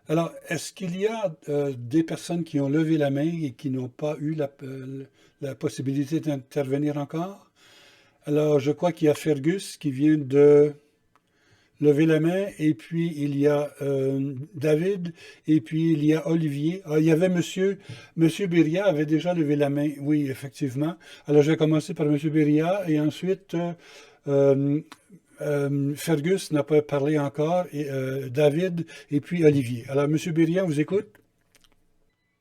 Speaker 1: Alors, est-ce qu'il y a des personnes qui ont levé la main et qui n'ont pas eu la possibilité d'intervenir encore? Alors, je crois qu'il y a Fergus qui vient de lever la main, et puis il y a David, et puis il y a Olivier. Ah, il y avait Monsieur Beria avait déjà levé la main, oui, effectivement. Alors, je vais commencer par Monsieur Beria, et ensuite Fergus n'a pas parlé encore, et David, et puis Olivier. Alors, Monsieur Beria, on vous écoute.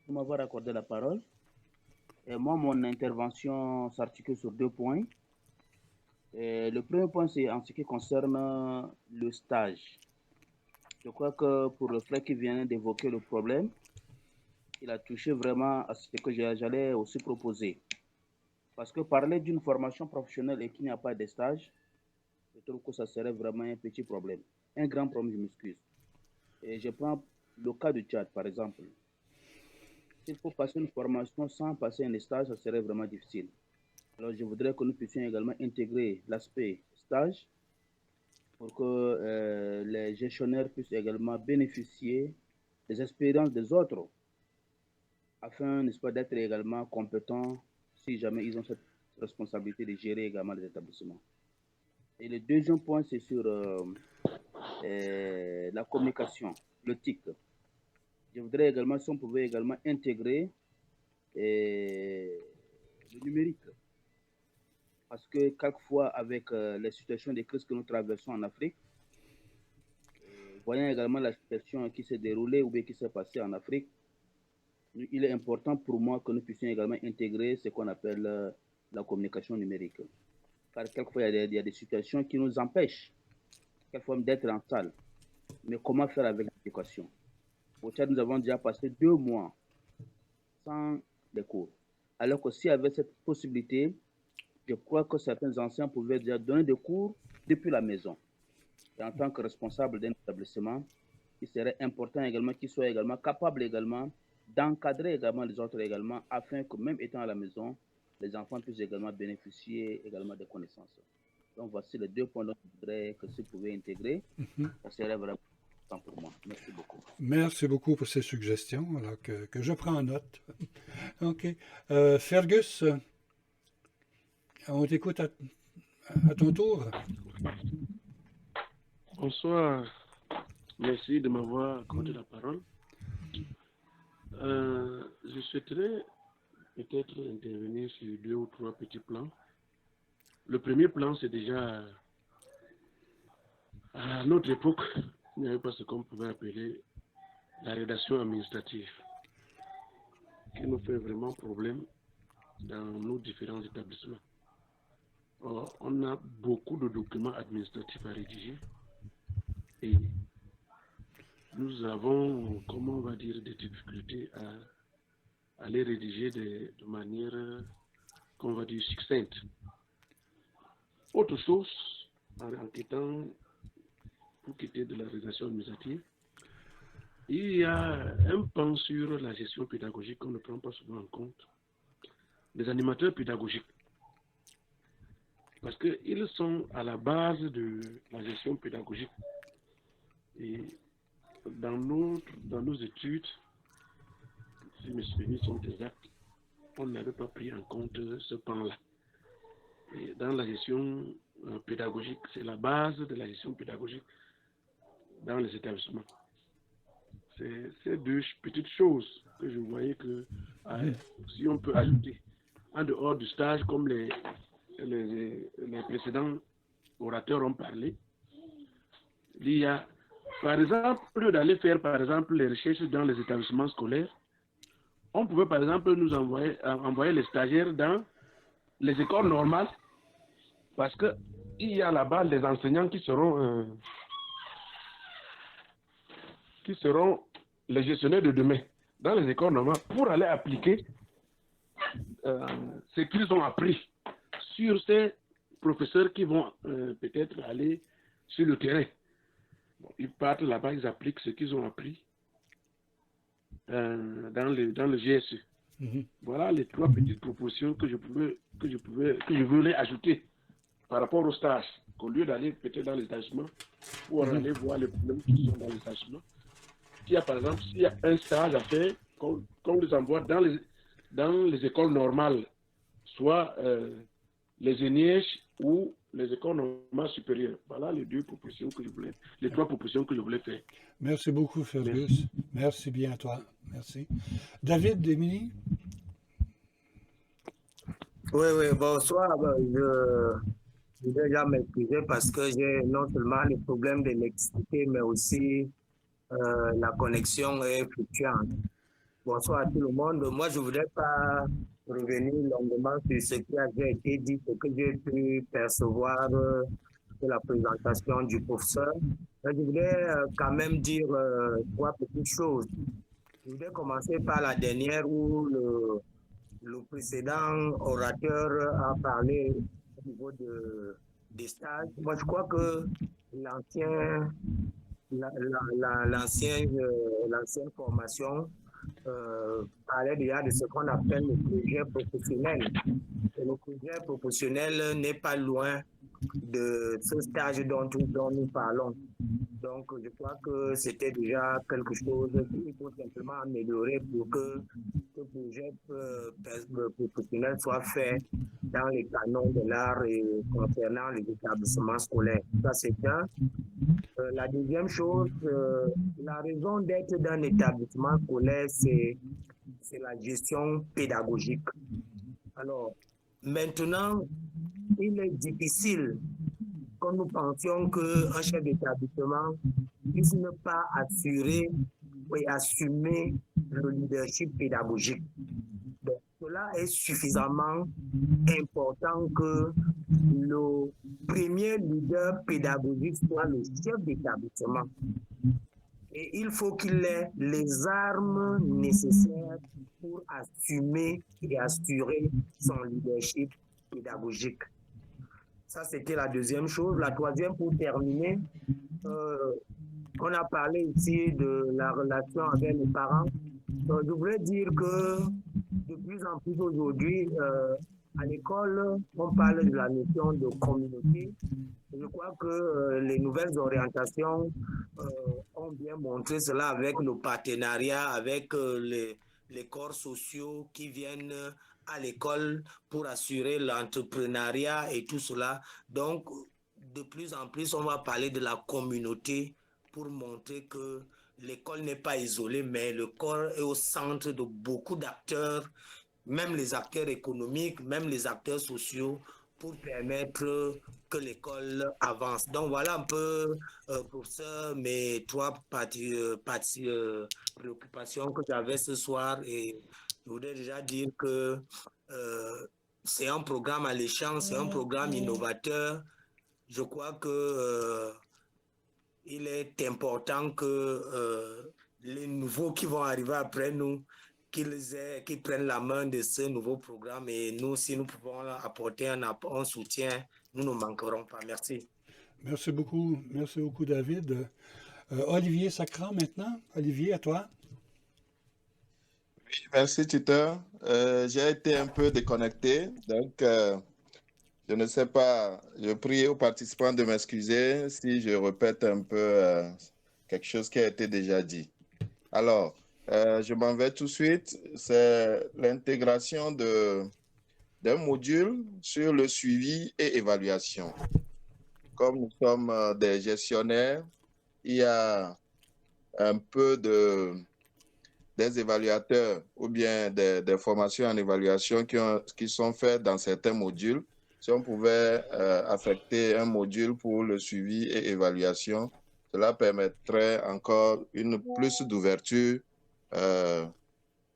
Speaker 13: Pour m'avoir accordé la parole. Et moi, mon intervention s'articule sur 2 points. Et le premier point, c'est en ce qui concerne le stage. Je crois que pour le frère qui vient d'évoquer le problème, il a touché vraiment à ce que j'allais aussi proposer. Parce que parler d'une formation professionnelle et qu'il n'y a pas de stage, je trouve que ça serait vraiment un petit problème. Un grand problème, je m'excuse. Et je prends le cas du Tchad, par exemple. S'il faut passer une formation sans passer un stage, ça serait vraiment difficile. Alors, je voudrais que nous puissions également intégrer l'aspect stage pour que les gestionnaires puissent également bénéficier des expériences des autres afin, n'est-ce pas, d'être également compétents si jamais ils ont cette responsabilité de gérer également les établissements. Et le deuxième point, c'est sur la communication, le TIC. Je voudrais également, si on pouvait également intégrer le numérique. Parce que quelquefois, avec les situations de crise que nous traversons en Afrique, voyant également la situation qui s'est déroulée ou bien qui s'est passée en Afrique, il est important pour moi que nous puissions également intégrer ce qu'on appelle la communication numérique. Car quelquefois, il y a des situations qui nous empêchent, quelquefois, d'être en salle. Mais comment faire avec l'éducation? Au Tchad, nous avons déjà passé 2 mois sans les cours. Alors que s'il y avait cette possibilité, je crois que certains enseignants pouvaient déjà donner des cours depuis la maison. Et en tant que responsable d'un établissement, il serait important également qu'ils soient également capables également d'encadrer également les autres également, afin que même étant à la maison, les enfants puissent également bénéficier également des connaissances. Donc voici les 2 points dont je voudrais que vous pouvez intégrer. Ça serait vraiment important pour moi. Merci beaucoup.
Speaker 1: Merci beaucoup pour ces suggestions, alors que je prends en note. OK. Fergus, on t'écoute à ton tour.
Speaker 14: Bonsoir. Merci de m'avoir accordé la parole. Je souhaiterais peut-être intervenir sur 2 ou 3 petits plans. Le premier plan, c'est déjà à notre époque, il n'y avait pas ce qu'on pouvait appeler la rédaction administrative, qui nous fait vraiment problème dans nos différents établissements. Or, on a beaucoup de documents administratifs à rédiger et nous avons, comment on va dire, des difficultés à les rédiger de manière, qu'on va dire, succincte. Autre chose, en quittant, pour quitter de la rédaction administrative, il y a un pan sur la gestion pédagogique qu'on ne prend pas souvent en compte. Les animateurs pédagogiques, parce qu'ils sont à la base de la gestion pédagogique. Et dans nos études, si mes souvenirs sont exacts, on n'avait pas pris en compte ce pan-là. Et dans la gestion pédagogique, c'est la base de la gestion pédagogique dans les établissements. C'est ces 2 petites choses que je voyais que si on peut ajouter, en dehors du stage, comme les précédents orateurs ont parlé, il y a, par exemple, au lieu d'aller faire, par exemple, les recherches dans les établissements scolaires, on pouvait, par exemple, nous envoyer les stagiaires dans les écoles normales, parce qu'il y a là-bas des enseignants qui seront les gestionnaires de demain dans les écoles normales pour aller appliquer ce qu'ils ont appris sur ces professeurs qui vont peut-être aller sur le terrain. Ils partent là-bas, ils appliquent ce qu'ils ont appris dans le GSE. Voilà les 3 petites propositions que je voulais ajouter par rapport au stage. Qu'au lieu d'aller peut-être dans les établissements pour aller voir les problèmes qui sont dans les établissements, par exemple, s'il y a un stage à faire, qu'on les envoie dans les écoles normales, soit les ENIEJ ou les écoles normales supérieures. Voilà les 3 propositions que je voulais faire.
Speaker 1: Merci beaucoup, Fergus. Merci bien à toi. Merci. David Demini?
Speaker 15: Oui, bonsoir. Je vais déjà m'excuser parce que j'ai non seulement les problèmes d'électricité, mais aussi la connexion est fluctuante. Bonsoir à tout le monde. Moi, je ne voudrais pas revenir longuement sur ce qui a déjà été dit, ce que j'ai pu percevoir de la présentation du professeur. Mais je voudrais quand même dire 3 petites choses. Je voudrais commencer par la dernière où le précédent orateur a parlé au niveau des stages. Moi, je crois que l'ancienne formation parlait déjà de ce qu'on appelle le projet professionnel. Et le projet professionnel n'est pas loin de ce stage dont nous parlons. Donc, je crois que c'était déjà quelque chose qu'il faut simplement améliorer pour que ce projet professionnel soit fait dans les canons de l'art et concernant les établissements scolaires. Ça, c'est un. La deuxième chose, la raison d'être d'un établissement scolaire, c'est la gestion pédagogique. Alors, maintenant, il est difficile que nous pensions qu'un chef d'établissement puisse ne pas assurer et assumer le leadership pédagogique. Donc, cela est suffisamment important que le premier leader pédagogique soit le chef d'établissement. Et il faut qu'il ait les armes nécessaires pour assumer et assurer son leadership pédagogique. Ça, c'était la deuxième chose. La troisième, pour terminer, on a parlé ici de la relation avec les parents. Je voudrais dire que de plus en plus aujourd'hui, à l'école, on parle de la notion de communauté. Je crois que les nouvelles orientations ont bien montré cela avec le partenariat, avec les corps sociaux qui viennent à l'école pour assurer l'entrepreneuriat et tout cela. Donc, de plus en plus, on va parler de la communauté pour montrer que l'école n'est pas isolée, mais le corps est au centre de beaucoup d'acteurs, même les acteurs économiques, même les acteurs sociaux, pour permettre que l'école avance. Donc voilà un peu, professeur, mes trois préoccupations que j'avais ce soir. Et je voudrais déjà dire que c'est un programme alléchant, c'est un programme innovateur. Je crois que il est important que les nouveaux qui vont arriver après nous, qu'ils prennent la main de ce nouveau programme, et nous, si nous pouvons apporter un soutien, nous ne manquerons pas. Merci.
Speaker 1: Merci beaucoup, David. Olivier Sacran maintenant. Olivier, à toi.
Speaker 2: Merci, tuteur. J'ai été un peu déconnecté, donc je ne sais pas, je prie aux participants de m'excuser si je répète un peu quelque chose qui a été déjà dit. Alors, je m'en vais tout de suite. C'est l'intégration d'un module sur le suivi et évaluation. Comme nous sommes des gestionnaires, il y a un peu des évaluateurs ou bien des formations en évaluation qui sont faites dans certains modules. Si on pouvait affecter un module pour le suivi et évaluation, cela permettrait encore plus d'ouverture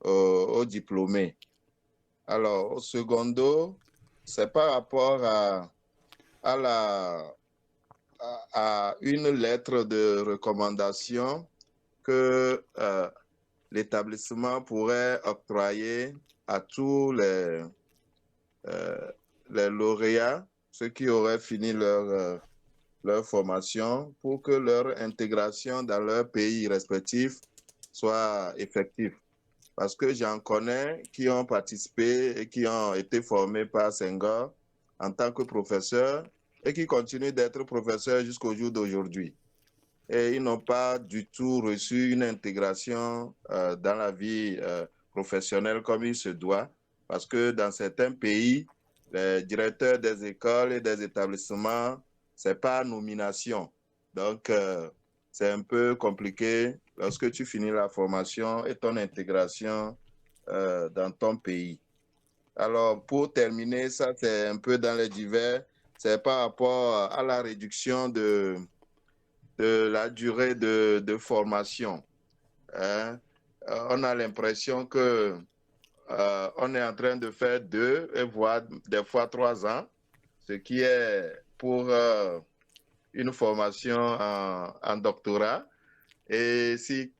Speaker 2: aux diplômés. Alors, au secondo, c'est par rapport à une lettre de recommandation que l'établissement pourrait octroyer à tous les lauréats, ceux qui auraient fini leur formation, pour que leur intégration dans leur pays respectif soit effective. Parce que j'en connais qui ont participé et qui ont été formés par Senghor en tant que professeurs et qui continuent d'être professeurs jusqu'au jour d'aujourd'hui. Et ils n'ont pas du tout reçu une intégration dans la vie professionnelle comme il se doit, parce que dans certains pays, les directeurs des écoles et des établissements, ce n'est pas nomination. Donc, c'est un peu compliqué lorsque tu finis la formation et ton intégration dans ton pays. Alors, pour terminer, ça, c'est un peu dans les divers, c'est par rapport à la réduction de la durée de formation. Hein? On a l'impression que on est en train de faire 2 et voire des fois 3 ans, ce qui est pour une formation en doctorat. Et si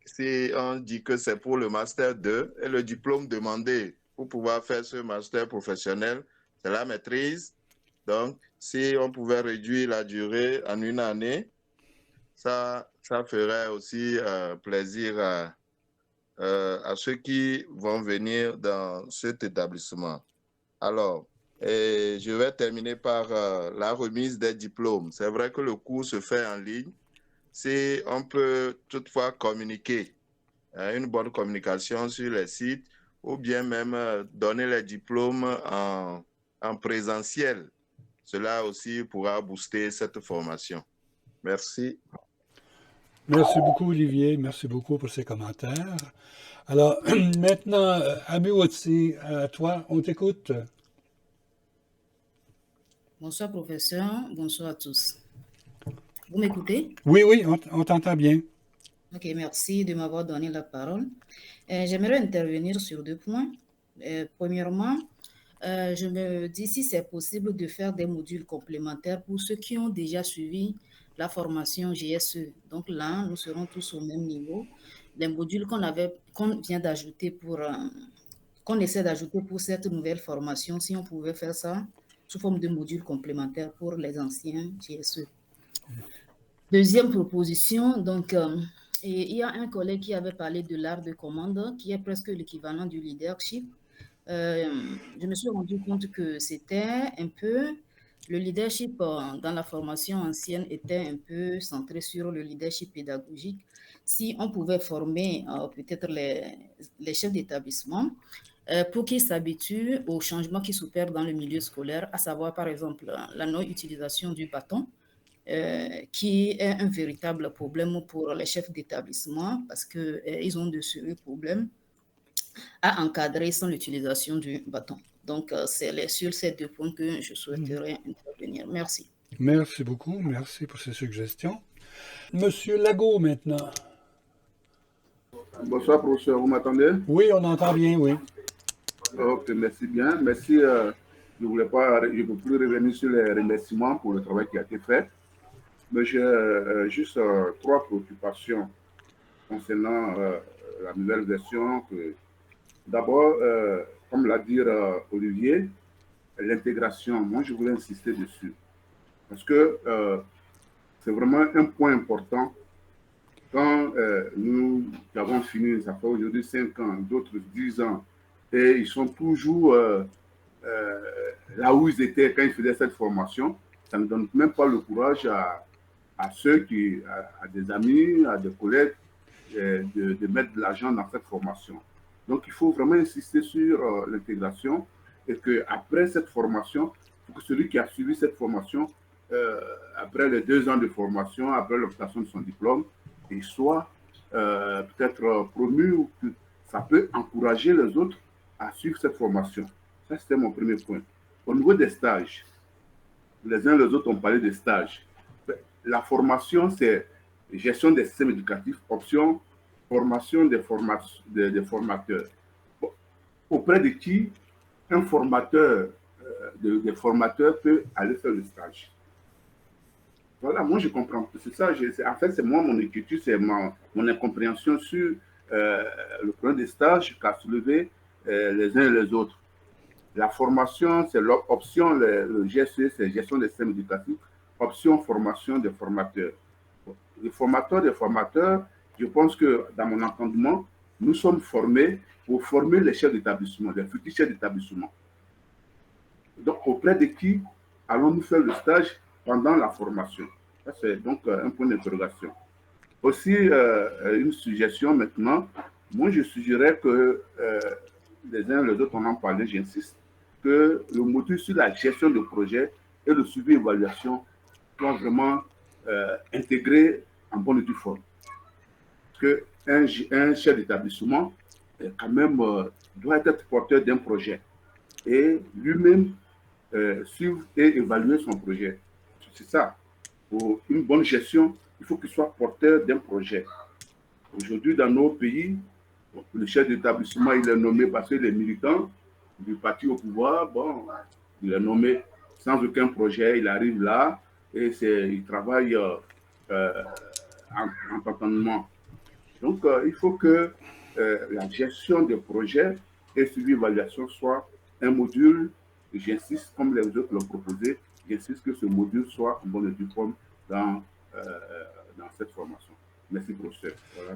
Speaker 2: on dit que c'est pour le master 2 et le diplôme demandé pour pouvoir faire ce master professionnel, c'est la maîtrise. Donc, si on pouvait réduire la durée en 1 année, ça ferait aussi plaisir à ceux qui vont venir dans cet établissement. Alors, je vais terminer par la remise des diplômes. C'est vrai que le cours se fait en ligne. Si on peut toutefois communiquer, une bonne communication sur les sites, ou bien même donner les diplômes en présentiel, cela aussi pourra booster cette formation. Merci.
Speaker 1: Merci beaucoup, Olivier. Merci beaucoup pour ces commentaires. Alors, maintenant, Ami Otsi, toi, on t'écoute.
Speaker 16: Bonsoir, professeur. Bonsoir à tous. Vous m'écoutez?
Speaker 1: Oui, on t'entend bien.
Speaker 16: Ok, merci de m'avoir donné la parole. J'aimerais intervenir sur 2 points. Premièrement, je me dis si c'est possible de faire des modules complémentaires pour ceux qui ont déjà suivi la formation GSE. Donc là, nous serons tous au même niveau. Les modules qu'on vient d'ajouter qu'on essaie d'ajouter pour cette nouvelle formation, si on pouvait faire ça sous forme de modules complémentaires pour les anciens GSE. Deuxième proposition, donc, il y a un collègue qui avait parlé de l'art de commande, qui est presque l'équivalent du leadership. Je me suis rendu compte que c'était un peu, le leadership dans la formation ancienne était un peu centré sur le leadership pédagogique. Si on pouvait former peut-être les chefs d'établissement pour qu'ils s'habituent aux changements qui s'opèrent dans le milieu scolaire, à savoir par exemple la non-utilisation du bâton, qui est un véritable problème pour les chefs d'établissement parce qu'ils ont de sérieux problèmes à encadrer sans l'utilisation du bâton. Donc, c'est sur ces 2 points que je souhaiterais intervenir. Merci.
Speaker 1: Merci beaucoup. Merci pour ces suggestions. Monsieur Lago, maintenant.
Speaker 17: Bonsoir, professeur. Vous m'entendez?
Speaker 1: Oui, on entend bien, oui.
Speaker 17: Ok, merci bien. Merci. Je ne peux plus revenir sur les remerciements pour le travail qui a été fait. Mais j'ai juste 3 préoccupations concernant la nouvelle version. D'abord, comme l'a dit Olivier, l'intégration, moi je voulais insister dessus. Parce que c'est vraiment un point important. Quand nous avons fini, ça fait aujourd'hui 5 ans, d'autres 10 ans, et ils sont toujours là où ils étaient quand ils faisaient cette formation, ça ne donne même pas le courage à ceux qui, à des amis, à des collègues, de mettre de l'argent dans cette formation. Donc, il faut vraiment insister sur l'intégration et qu'après cette formation, que celui qui a suivi cette formation, après les 2 ans de formation, après l'obtention de son diplôme, il soit peut-être promu ou que ça peut encourager les autres à suivre cette formation. Ça, c'était mon premier point. Au niveau des stages, les uns et les autres ont parlé des stages. La formation, c'est gestion des systèmes éducatifs, option formation des formateurs. Bon, auprès de qui un formateur, des formateurs peut aller faire le stage. Voilà, moi je comprends. C'est ça, en fait, c'est moi, mon inquiétude, c'est mon incompréhension sur le problème des stages qu'a soulevé les uns et les autres. La formation, c'est l'option, le GSE, c'est gestion des systèmes éducatifs, option formation des formateurs. Les formateurs, je pense que dans mon entendement, nous sommes formés pour former les chefs d'établissement, les futurs chefs d'établissement. Donc, auprès de qui allons-nous faire le stage pendant la formation? Ça, c'est donc un point d'interrogation. Aussi, une suggestion maintenant. Moi, je suggérais que les uns et les autres, on en parlait, j'insiste, que le module sur la gestion de projet et le suivi et évaluation soit vraiment intégré en bonne et due forme. Qu'un chef d'établissement, quand même, doit être porteur d'un projet et lui-même suivre et évaluer son projet. C'est ça. Pour une bonne gestion, il faut qu'il soit porteur d'un projet. Aujourd'hui, dans nos pays, le chef d'établissement, il est nommé parce qu'il est militant du parti au pouvoir. Bon, il est nommé sans aucun projet, il arrive là et il travaille en tâtonnement. Donc, il faut que la gestion des projets et suivi évaluation soit un module, j'insiste, comme les autres l'ont proposé, j'insiste que ce module soit en bonne et due forme dans cette formation. Merci, professeur. Voilà.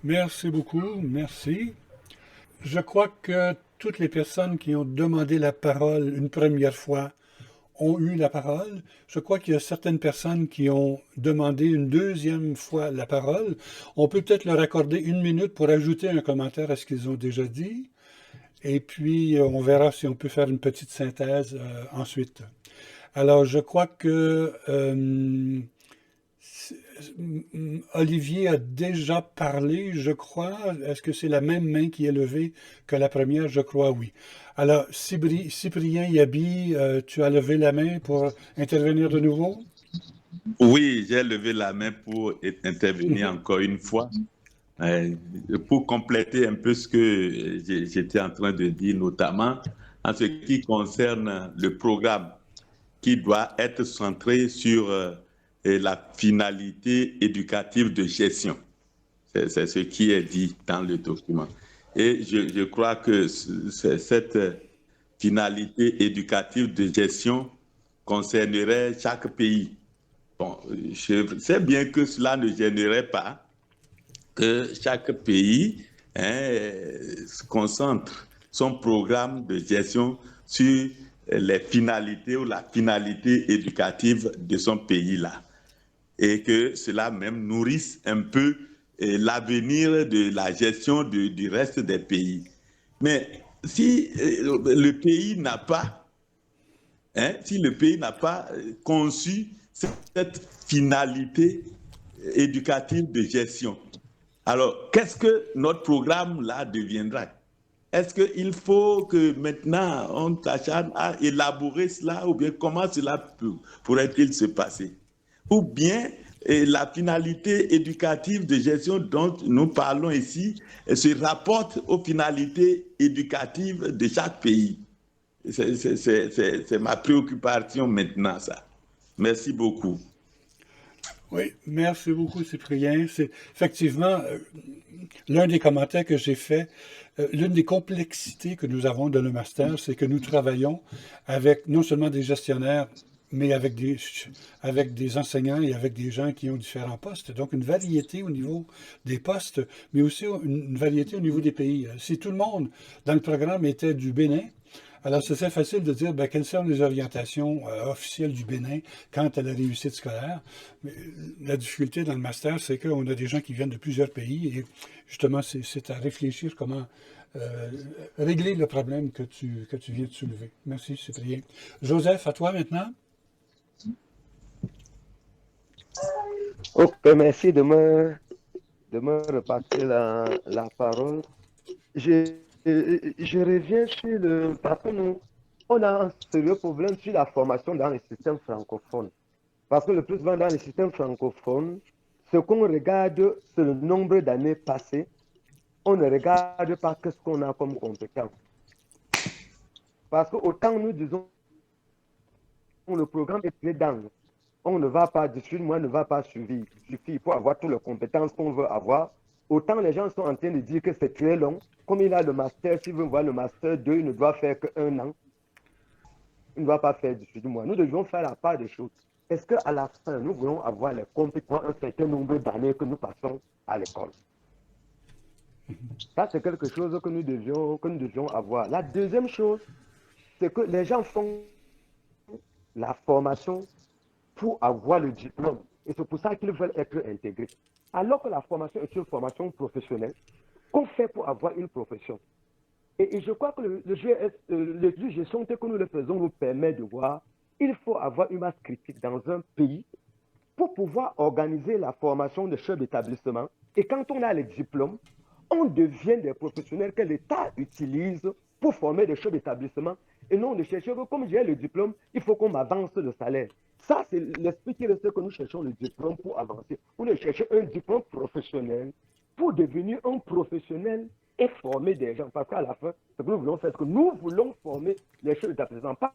Speaker 1: Merci beaucoup, merci. Je crois que toutes les personnes qui ont demandé la parole une première fois ont eu la parole. Je crois qu'il y a certaines personnes qui ont demandé une deuxième fois la parole. On peut peut-être leur accorder 1 minute pour ajouter un commentaire à ce qu'ils ont déjà dit. Et puis, on verra si on peut faire une petite synthèse ensuite. Alors, je crois que Olivier a déjà parlé, je crois. Est-ce que c'est la même main qui est levée que la première? Je crois, oui. Alors, Cyprien Yabi, tu as levé la main pour intervenir de nouveau?
Speaker 2: Oui, j'ai levé la main pour intervenir encore une fois. pour compléter un peu ce que j'étais en train de dire, notamment en ce qui concerne le programme qui doit être centré sur la finalité éducative de gestion. C'est ce qui est dit dans le document. Et je crois que cette finalité éducative de gestion concernerait chaque pays. Bon, je sais bien que cela ne gênerait pas que chaque pays concentre son programme de gestion sur les finalités ou la finalité éducative de son pays-là. Et que cela même nourrisse un peu l'avenir de la gestion du reste des pays. Mais si le pays n'a pas, conçu cette finalité éducative de gestion, alors qu'est-ce que notre programme là deviendra? Est-ce qu'il faut que maintenant on s'acharne à élaborer cela, ou bien comment cela pourrait-il se passer? Ou bien la finalité éducative de gestion dont nous parlons ici se rapporte aux finalités éducatives de chaque pays. C'est ma préoccupation maintenant, ça. Merci beaucoup.
Speaker 1: Oui, merci beaucoup, Cyprien. C'est effectivement l'un des commentaires que j'ai fait. L'une des complexités que nous avons dans le master, c'est que nous travaillons avec non seulement des gestionnaires, mais avec des enseignants et avec des gens qui ont différents postes. Donc, une variété au niveau des postes, mais aussi une variété au niveau des pays. Si tout le monde dans le programme était du Bénin, alors c'est assez facile de dire quelles sont les orientations officielles du Bénin quant à la réussite scolaire. Mais la difficulté dans le master, c'est qu'on a des gens qui viennent de plusieurs pays et justement, c'est à réfléchir comment régler le problème que tu viens de soulever. Merci, Cyprien. Joseph, à toi maintenant.
Speaker 10: Ok, merci de me repasser la parole. Je reviens sur le... Parce que nous, on a un sérieux problème sur la formation dans les systèmes francophones. Parce que le plus souvent dans les systèmes francophones, ce qu'on regarde, c'est le nombre d'années passées. On ne regarde pas ce qu'on a comme compétence. Parce que autant nous disons, le programme est très dense. On ne va pas, 18 mois ne va pas suivre. Il suffit pour avoir toutes les compétences qu'on veut avoir. Autant les gens sont en train de dire que c'est très long. Comme il a le master, s'il veut voir le master 2, il ne doit faire qu'1 an. Il ne doit pas faire 18 mois. Nous devions faire la part des choses. Est-ce qu'à la fin, nous voulons avoir les compétences, un certain nombre d'années que nous passons à l'école? Ça, c'est quelque chose que nous devions avoir. La deuxième chose, c'est que les gens font la formation pour avoir le diplôme. Et c'est pour ça qu'ils veulent être intégrés. Alors que la formation est une formation professionnelle qu'on fait pour avoir une profession. Et je crois que le gestion que nous le faisons nous permet de voir il faut avoir une masse critique dans un pays pour pouvoir organiser la formation de chefs d'établissement. Et quand on a les diplômes, on devient des professionnels que l'État utilise pour former des chefs d'établissement et non de chercher que comme j'ai le diplôme, il faut qu'on m'avance le salaire. Ça, c'est l'esprit qui reste que nous cherchons le diplôme pour avancer. Nous cherchons un diplôme professionnel pour devenir un professionnel et former des gens. Parce qu'à la fin, ce que nous voulons faire, c'est que nous voulons former les chefs d'établissement, pas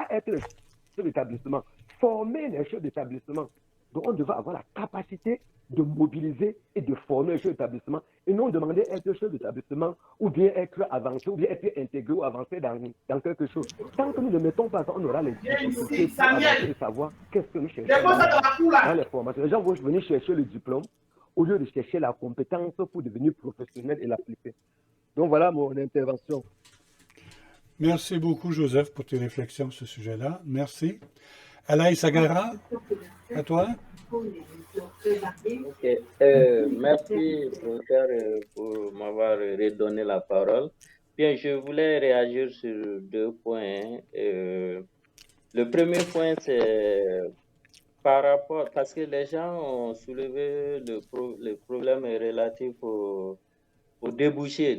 Speaker 10: être les chefs d'établissement, former les chefs d'établissement. Donc, on devrait avoir la capacité de mobiliser et de former les chefs d'établissement et non demander être chef d'établissement ou bien être avancé ou bien être intégré ou avancé dans quelque chose. Tant que nous ne mettons pas ça, on aura les difficultés pour avancer et savoir qu'est-ce que nous cherchons dans les formations. Les gens vont venir chercher le diplôme au lieu de chercher la compétence pour devenir professionnel et l'appliquer. Donc voilà mon intervention.
Speaker 1: Merci beaucoup, Joseph, pour tes réflexions sur ce sujet-là. Merci. Alain Sagara, à toi.
Speaker 8: Okay. Merci, professeur, pour m'avoir redonné la parole. Bien, je voulais réagir sur 2 points. Le premier point, c'est par rapport, parce que les gens ont soulevé le problème relatif au débouché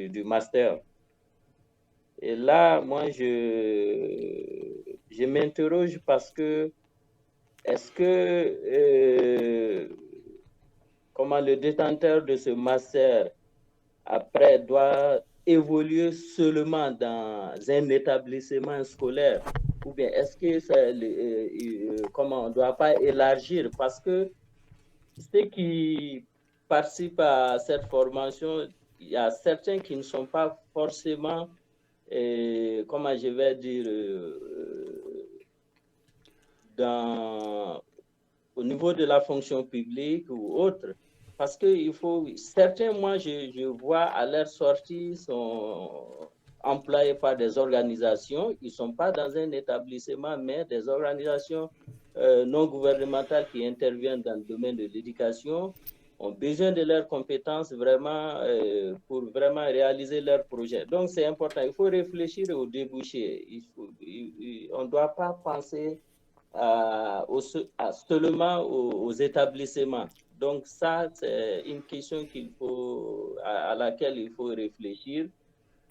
Speaker 8: du master. Et là, moi, je m'interroge parce que est-ce que comment le détenteur de ce master après doit évoluer seulement dans un établissement scolaire, ou bien est-ce que comment on ne doit pas élargir, parce que ceux qui participent à cette formation, il y a certains qui ne sont pas forcément, comment je vais dire, au niveau de la fonction publique ou autre. Parce que certains, moi, je vois à leur sortie, sont employés par des organisations. Ils ne sont pas dans un établissement, mais des organisations non gouvernementales qui interviennent dans le domaine de l'éducation ont besoin de leurs compétences vraiment pour vraiment réaliser leurs projets. Donc, c'est important. Il faut réfléchir aux débouchés. On ne doit pas penser seulement aux établissements. Donc, ça, c'est une question à laquelle il faut réfléchir.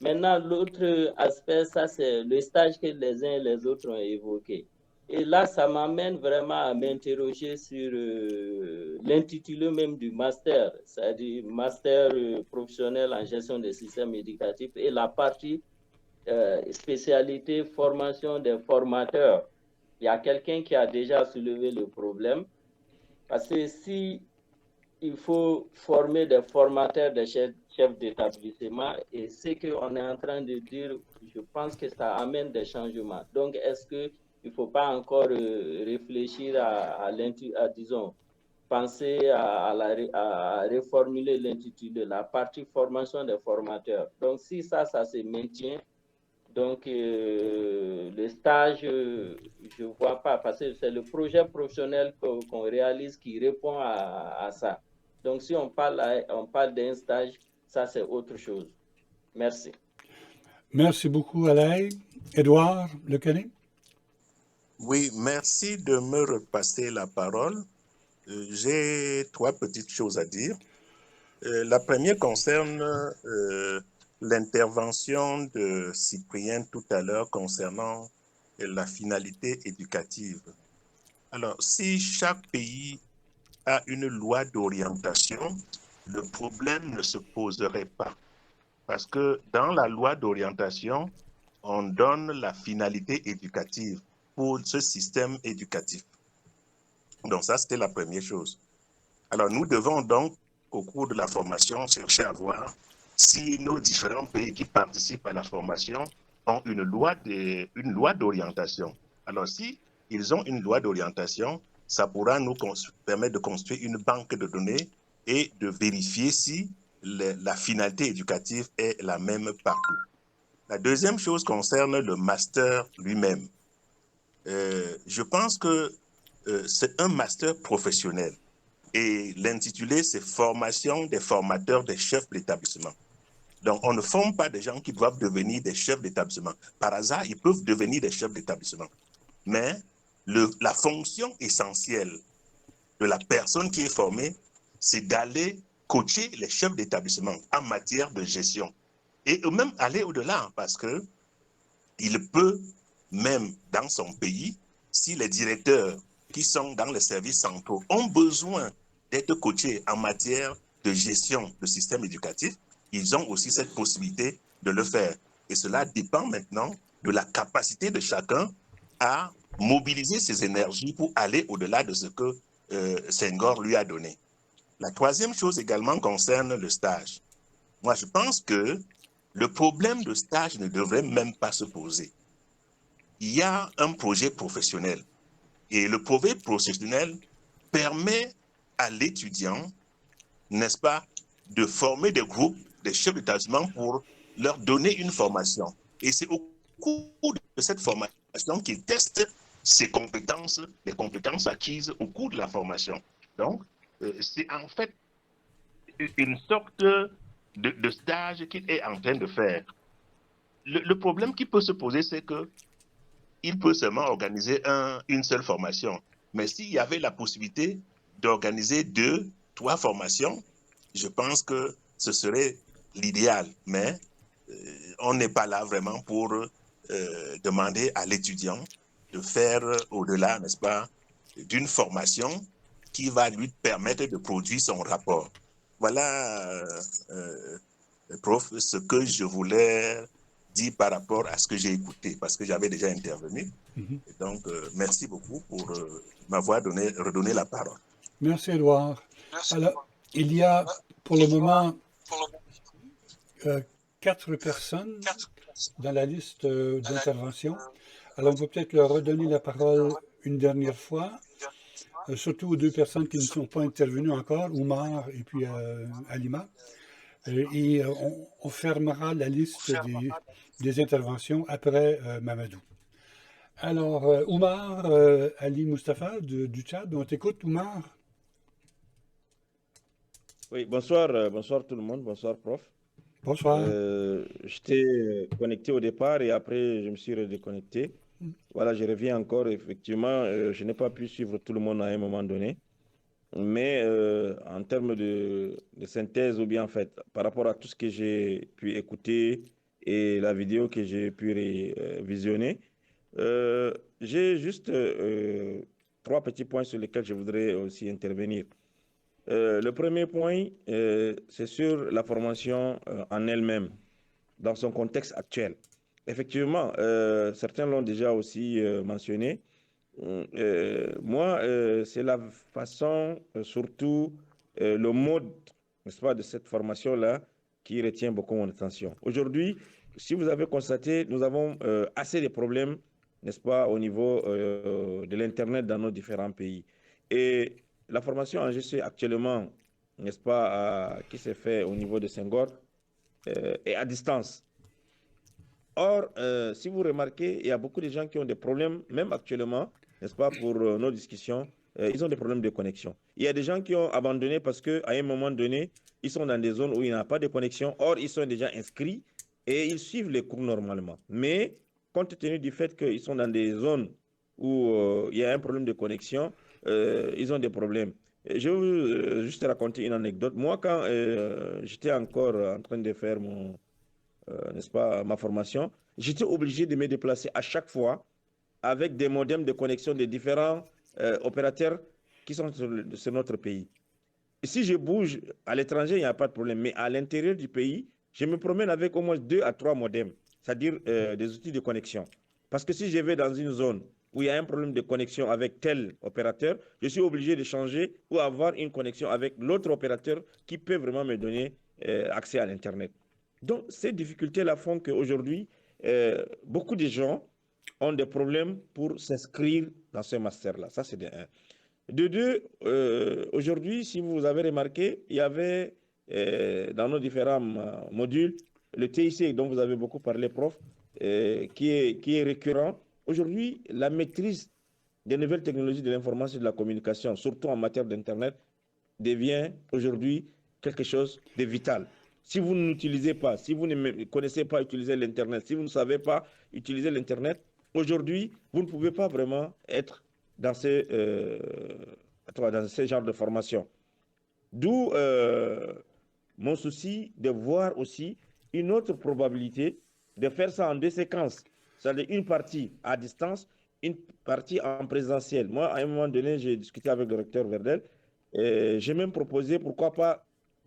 Speaker 8: Maintenant, l'autre aspect, ça, c'est le stage que les uns et les autres ont évoqué. Et là, ça m'amène vraiment à m'interroger sur l'intitulé même du master, c'est-à-dire master professionnel en gestion des systèmes éducatifs, et la partie spécialité formation des formateurs. Il y a quelqu'un qui a déjà soulevé le problème, parce que si il faut former des formateurs, des chefs d'établissement, et ce qu'on est en train de dire, je pense que ça amène des changements. Donc, est-ce qu'il ne faut pas encore réfléchir disons, penser à reformuler l'intitulé, la partie formation des formateurs. Donc, si ça se maintient, donc le stage, je ne vois pas, parce que c'est le projet professionnel qu'on réalise qui répond à ça. Donc, si on parle d'un stage, ça, c'est autre chose. Merci.
Speaker 1: Merci beaucoup, Alain. Édouard Lecanet?
Speaker 6: Oui, merci de me repasser la parole. J'ai 3 petites choses à dire. La première concerne l'intervention de Cyprien tout à l'heure concernant la finalité éducative. Alors, si chaque pays a une loi d'orientation, le problème ne se poserait pas. Parce que dans la loi d'orientation, on donne la finalité éducative pour ce système éducatif. Donc ça, c'était la première chose. Alors nous devons donc, au cours de la formation, chercher à voir si nos différents pays qui participent à la formation ont une loi d'orientation. Alors si ils ont une loi d'orientation, ça pourra nous permettre de construire une banque de données et de vérifier si la finalité éducative est la même partout. La deuxième chose concerne le master lui-même. Je pense que c'est un master professionnel et l'intitulé, c'est Formation des formateurs des chefs d'établissement. Donc, on ne forme pas des gens qui doivent devenir des chefs d'établissement. Par hasard, ils peuvent devenir des chefs d'établissement. Mais la fonction essentielle de la personne qui est formée, c'est d'aller coacher les chefs d'établissement en matière de gestion. Et même aller au-delà, parce qu'il peut, même dans son pays, si les directeurs qui sont dans les services centraux ont besoin d'être coachés en matière de gestion de système éducatif, ils ont aussi cette possibilité de le faire. Et cela dépend maintenant de la capacité de chacun à mobiliser ses énergies pour aller au-delà de ce que Senghor lui a donné. La troisième chose également concerne le stage. Moi, je pense que le problème de stage ne devrait même pas se poser. Il y a un projet professionnel. Et le projet professionnel permet à l'étudiant, n'est-ce pas, de former des groupes, des chefs d'établissement pour leur donner une formation. Et c'est au cours de cette formation qu'ils testent ses compétences, les compétences acquises au cours de la formation. Donc, c'est en fait une sorte de stage qu'il est en train de faire. Le problème qui peut se poser, c'est que il peut seulement organiser une seule formation. Mais s'il y avait la possibilité d'organiser 2, 3 formations, je pense que ce serait l'idéal. Mais on n'est pas là vraiment pour demander à l'étudiant de faire au-delà, n'est-ce pas, d'une formation qui va lui permettre de produire son rapport. Voilà, prof, ce que je voulais dire par rapport à ce que j'ai écouté, parce que j'avais déjà intervenu. Et donc, merci beaucoup pour m'avoir redonné la parole.
Speaker 1: Merci, Edouard. Alors, il y a pour le moment 4 personnes dans la liste d'intervention. Alors, on peut peut-être leur redonner la parole une dernière fois, surtout aux 2 personnes qui ne sont pas intervenues encore, Oumar et puis Halima. Et on fermera la liste des interventions après Mamadou. Alors, Oumar, Ali Mustafa du Tchad, on t'écoute, Oumar.
Speaker 18: Oui, bonsoir, bonsoir tout le monde, bonsoir prof.
Speaker 1: Bonsoir.
Speaker 18: J'étais connecté au départ et après je me suis redéconnecté. Voilà, je reviens encore, effectivement, je n'ai pas pu suivre tout le monde à un moment donné. Mais en termes de synthèse ou bien en fait, par rapport à tout ce que j'ai pu écouter et la vidéo que j'ai pu visionner, j'ai juste 3 petits points sur lesquels je voudrais aussi intervenir. Le premier point, c'est sur la formation en elle-même, dans son contexte actuel. Effectivement, certains l'ont déjà aussi mentionné. Moi, c'est la façon, surtout le mode, n'est-ce pas, de cette formation-là qui retient beaucoup mon attention. Aujourd'hui, si vous avez constaté, nous avons assez de problèmes, n'est-ce pas, au niveau de l'Internet dans nos différents pays. Et la formation en GC actuellement, n'est-ce pas, qui s'est fait au niveau de Senghor, est à distance. Or, si vous remarquez, il y a beaucoup de gens qui ont des problèmes, même actuellement, n'est-ce pas, pour nos discussions, ils ont des problèmes de connexion. Il y a des gens qui ont abandonné parce qu'à un moment donné, ils sont dans des zones où il n'y a pas de connexion. Or, ils sont déjà inscrits et ils suivent les cours normalement. Mais, compte tenu du fait qu'ils sont dans des zones où il y a un problème de connexion, ils ont des problèmes. Je vais vous juste raconter une anecdote. Moi, quand j'étais encore en train de faire n'est-ce pas, ma formation, j'étais obligé de me déplacer à chaque fois avec des modems de connexion de différents opérateurs qui sont sur notre pays. Et si je bouge à l'étranger, il n'y a pas de problème. Mais à l'intérieur du pays, je me promène avec au moins 2 à 3 modems, c'est-à-dire des outils de connexion. Parce que si je vais dans une zone où il y a un problème de connexion avec tel opérateur, je suis obligé de changer ou avoir une connexion avec l'autre opérateur qui peut vraiment me donner accès à l'Internet. Donc, ces difficultés-là font qu'aujourd'hui, beaucoup de gens ont des problèmes pour s'inscrire dans ce master-là. Ça, c'est de 1. De 2, aujourd'hui, si vous avez remarqué, il y avait dans nos différents modules, le TIC dont vous avez beaucoup parlé, prof, qui est récurrent. Aujourd'hui, la maîtrise des nouvelles technologies de l'information et de la communication, surtout en matière d'Internet, devient aujourd'hui quelque chose de vital. Si vous n'utilisez pas, si vous ne connaissez pas utiliser l'Internet, si vous ne savez pas utiliser l'Internet, aujourd'hui, vous ne pouvez pas vraiment être dans ce genre de formation. D'où mon souci de voir aussi une autre probabilité de faire ça en 2 séquences. C'est-à-dire une partie à distance, une partie en présentiel. Moi, à un moment donné, j'ai discuté avec le recteur Verdel. J'ai même proposé, pourquoi pas,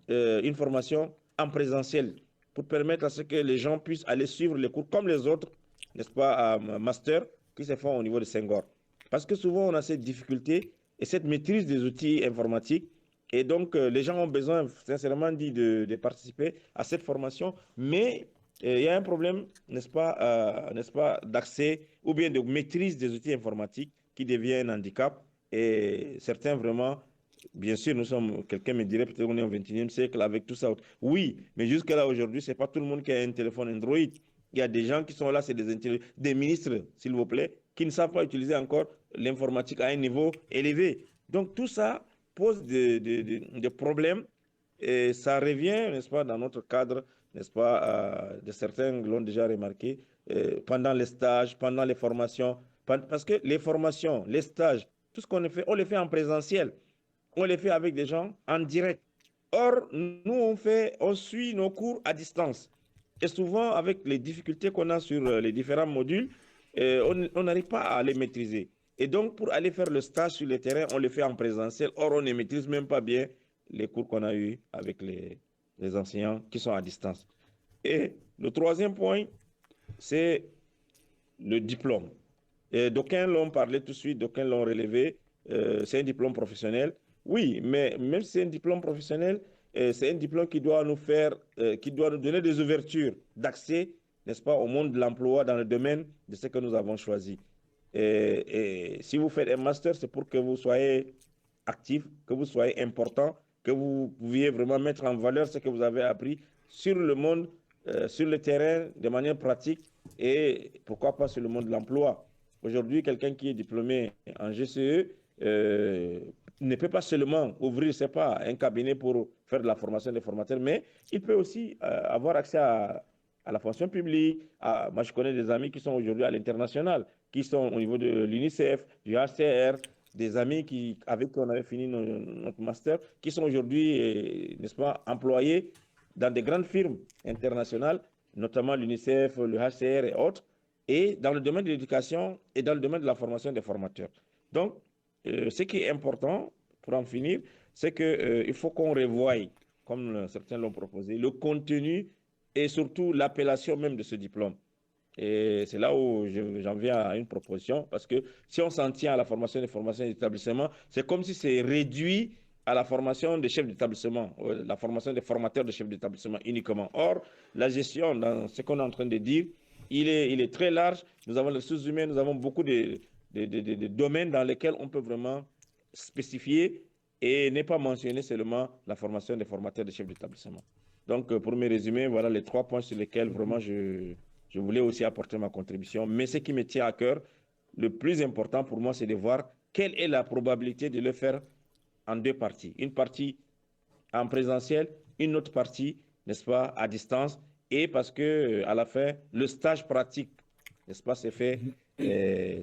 Speaker 18: une formation en présentiel pour permettre à ce que les gens puissent aller suivre les cours comme les autres, n'est-ce pas, master qui se font au niveau de Senghor. Parce que souvent, on a cette difficulté et cette maîtrise des outils informatiques. Et donc, les gens ont besoin, sincèrement dit, de participer à cette formation. Mais il y a un problème, n'est-ce pas, d'accès ou bien de maîtrise des outils informatiques qui devient un handicap. Et certains, vraiment, bien sûr, nous sommes, quelqu'un me dirait peut-être qu'on est au XXIe siècle avec tout ça. Oui, mais jusque-là, aujourd'hui, ce n'est pas tout le monde qui a un téléphone Android. Il y a des gens qui sont là, c'est des ministres, s'il vous plaît, qui ne savent pas utiliser encore l'informatique à un niveau élevé. Donc, tout ça pose des problèmes et ça revient, n'est-ce pas, dans notre cadre, n'est-ce pas, de certains l'ont déjà remarqué, pendant les stages, pendant les formations, parce que les formations, les stages, tout ce qu'on fait, on les fait en présentiel, on les fait avec des gens en direct. Or, nous, on suit nos cours à distance. Et souvent, avec les difficultés qu'on a sur les différents modules, on n'arrive pas à les maîtriser. Et donc, pour aller faire le stage sur le terrain, on le fait en présentiel. Or, on ne maîtrise même pas bien les cours qu'on a eus avec les enseignants qui sont à distance. Et le troisième point, c'est le diplôme. Et d'aucuns l'ont parlé tout de suite, d'aucuns l'ont relevé. C'est un diplôme professionnel. Oui, mais même si c'est un diplôme professionnel, c'est un diplôme qui doit nous faire, qui doit nous donner des ouvertures d'accès, n'est-ce pas, au monde de l'emploi dans le domaine de ce que nous avons choisi. Et si vous faites un master, c'est pour que vous soyez actif, que vous soyez important, que vous pouviez vraiment mettre en valeur ce que vous avez appris sur le monde, sur le terrain, de manière pratique, et pourquoi pas sur le monde de l'emploi. Aujourd'hui, quelqu'un qui est diplômé en GCE ne peut pas seulement ouvrir, c'est pas, un cabinet pour faire de la formation des formateurs, mais il peut aussi avoir accès à la fonction publique. Moi, je connais des amis qui sont aujourd'hui à l'international, qui sont au niveau de l'UNICEF, du HCR, des amis avec qui on avait fini notre master, qui sont aujourd'hui, n'est-ce pas, employés dans des grandes firmes internationales, notamment l'UNICEF, le HCR et autres, et dans le domaine de l'éducation et dans le domaine de la formation des formateurs. Donc, ce qui est important, pour en finir, c'est qu'il faut qu'on revoie, comme certains l'ont proposé, le contenu et surtout l'appellation même de ce diplôme. Et c'est là où j'en viens à une proposition, parce que si on s'en tient à la formation des formations d'établissement, c'est comme si c'est réduit à la formation des chefs d'établissement, la formation des formateurs de chefs d'établissement uniquement. Or, la gestion, dans ce qu'on est en train de dire, il est très large. Nous avons les ressources humaines, nous avons beaucoup de domaines dans lesquels on peut vraiment spécifier et ne pas mentionner seulement la formation des formateurs de chefs d'établissement. Donc, pour me résumer, voilà les 3 points sur lesquels vraiment je voulais aussi apporter ma contribution. Mais ce qui me tient à cœur, le plus important pour moi, c'est de voir quelle est la probabilité de le faire en 2 parties. Une partie en présentiel, une autre partie, n'est-ce pas, à distance. Et parce que à la fin, le stage pratique, n'est-ce pas, c'est fait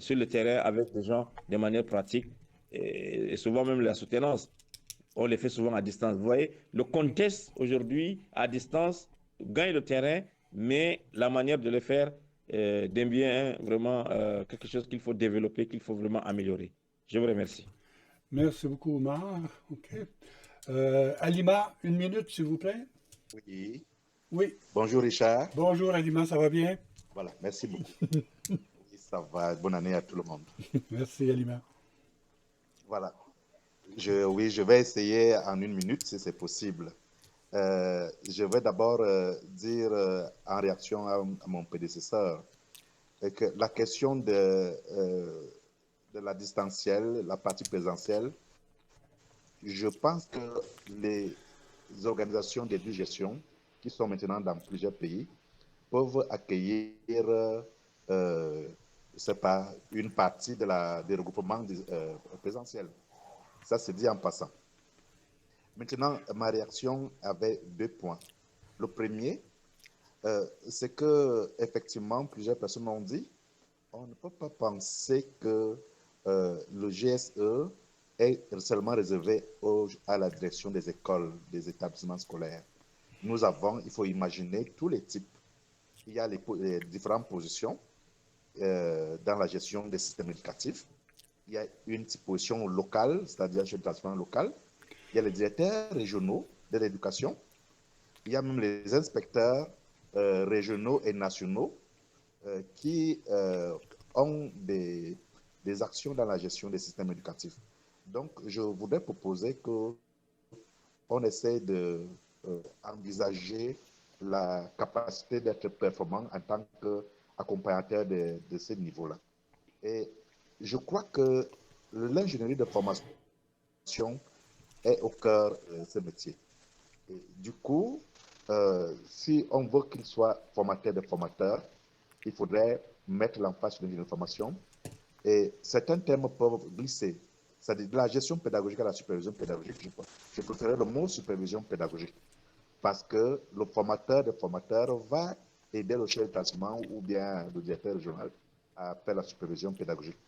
Speaker 18: sur le terrain avec des gens de manière pratique. Et souvent même la soutenance, on les fait souvent à distance. Vous voyez, le contexte aujourd'hui, à distance, gagne le terrain, mais la manière de le faire devient vraiment quelque chose qu'il faut développer, qu'il faut vraiment améliorer. Je vous remercie.
Speaker 1: Merci beaucoup, Omar. OK. Alima, 1 minute, s'il vous plaît.
Speaker 19: Oui.
Speaker 1: Oui.
Speaker 19: Bonjour, Richard.
Speaker 1: Bonjour, Alima, ça va bien?
Speaker 19: Voilà, merci beaucoup. Oui, ça va. Bonne année à tout le monde.
Speaker 1: Merci, Alima.
Speaker 19: Voilà. Oui, je vais essayer en 1 minute, si c'est possible. Je vais d'abord dire, en réaction à mon prédécesseur, que la question de la distancielle, la partie présentielle, je pense que les organisations d'éducation qui sont maintenant dans plusieurs pays peuvent accueillir, c'est pas une partie des regroupements présentiels. Ça, c'est dit en passant. Maintenant, ma réaction avait 2 points. Le premier, c'est que, effectivement, plusieurs personnes ont dit, on ne peut pas penser que le GSE est seulement réservé à la direction des écoles, des établissements scolaires. Nous avons, il faut imaginer tous les types. Il y a les différentes positions dans la gestion des systèmes éducatifs. Il y a une position locale, c'est-à-dire chez l'établissement local. Il y a les directeurs régionaux de l'éducation. Il y a même les inspecteurs régionaux et nationaux qui ont des actions dans la gestion des systèmes éducatifs. Donc, je voudrais proposer qu'on essaie d'envisager la capacité d'être performant en tant qu'accompagnateur de ces niveaux-là. Et je crois que l'ingénierie de formation est au cœur de ce métier. Et du coup, si on veut qu'il soit formateur de formateurs, il faudrait mettre l'emphase sur l'ingénierie de formation. Et certains termes peuvent glisser. C'est-à-dire de la gestion pédagogique à la supervision pédagogique. Je préférerais le mot supervision pédagogique. Parce que le formateur de formateurs va aider le chef d'établissement ou bien le directeur régional à faire la supervision pédagogique.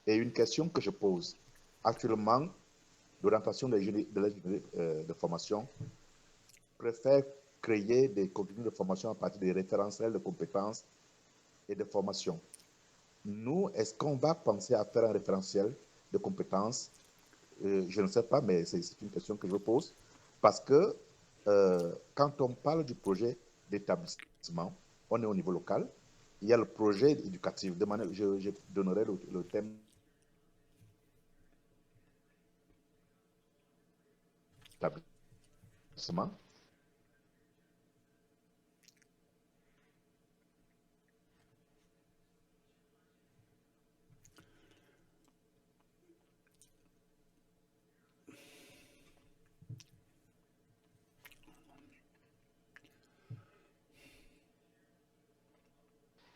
Speaker 19: Et une question que je pose, actuellement, l'orientation de l'ingénierie de formation préfère créer des contenus de formation à partir des référentiels de compétences et de formation. nous, est-ce qu'on va penser à faire un référentiel de compétences? Je ne sais pas, mais c'est une question que je pose. Parce que quand on parle du projet d'établissement, on est au niveau local. Il y a le projet éducatif. Je donnerai le thème d'établissement.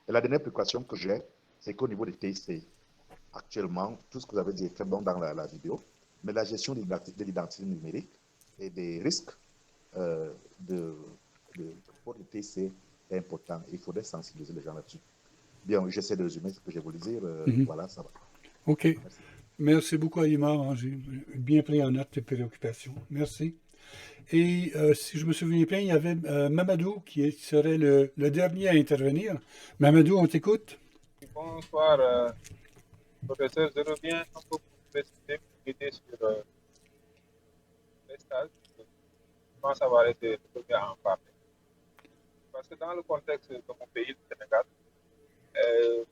Speaker 19: Et la dernière préoccupation que j'ai, c'est qu'au niveau des TIC, actuellement, tout ce que vous avez dit est très bon dans la vidéo, mais la gestion de l'identité numérique et des risques pour les TIC est important. Il faudrait sensibiliser les gens là-dessus. Bien, j'essaie de résumer ce que je voulais dire. Voilà, ça va.
Speaker 1: OK. Merci beaucoup, Aïmar. J'ai bien pris en note tes préoccupations. Merci. Et si je me souviens bien, il y avait Mamadou qui serait le dernier à intervenir. Mamadou, on t'écoute?
Speaker 12: Bonsoir, professeur. Je reviens un peu pour préciser une idée sur les stages. Je pense avoir été le premier à en parler. Parce que dans le contexte de mon pays, le Sénégal,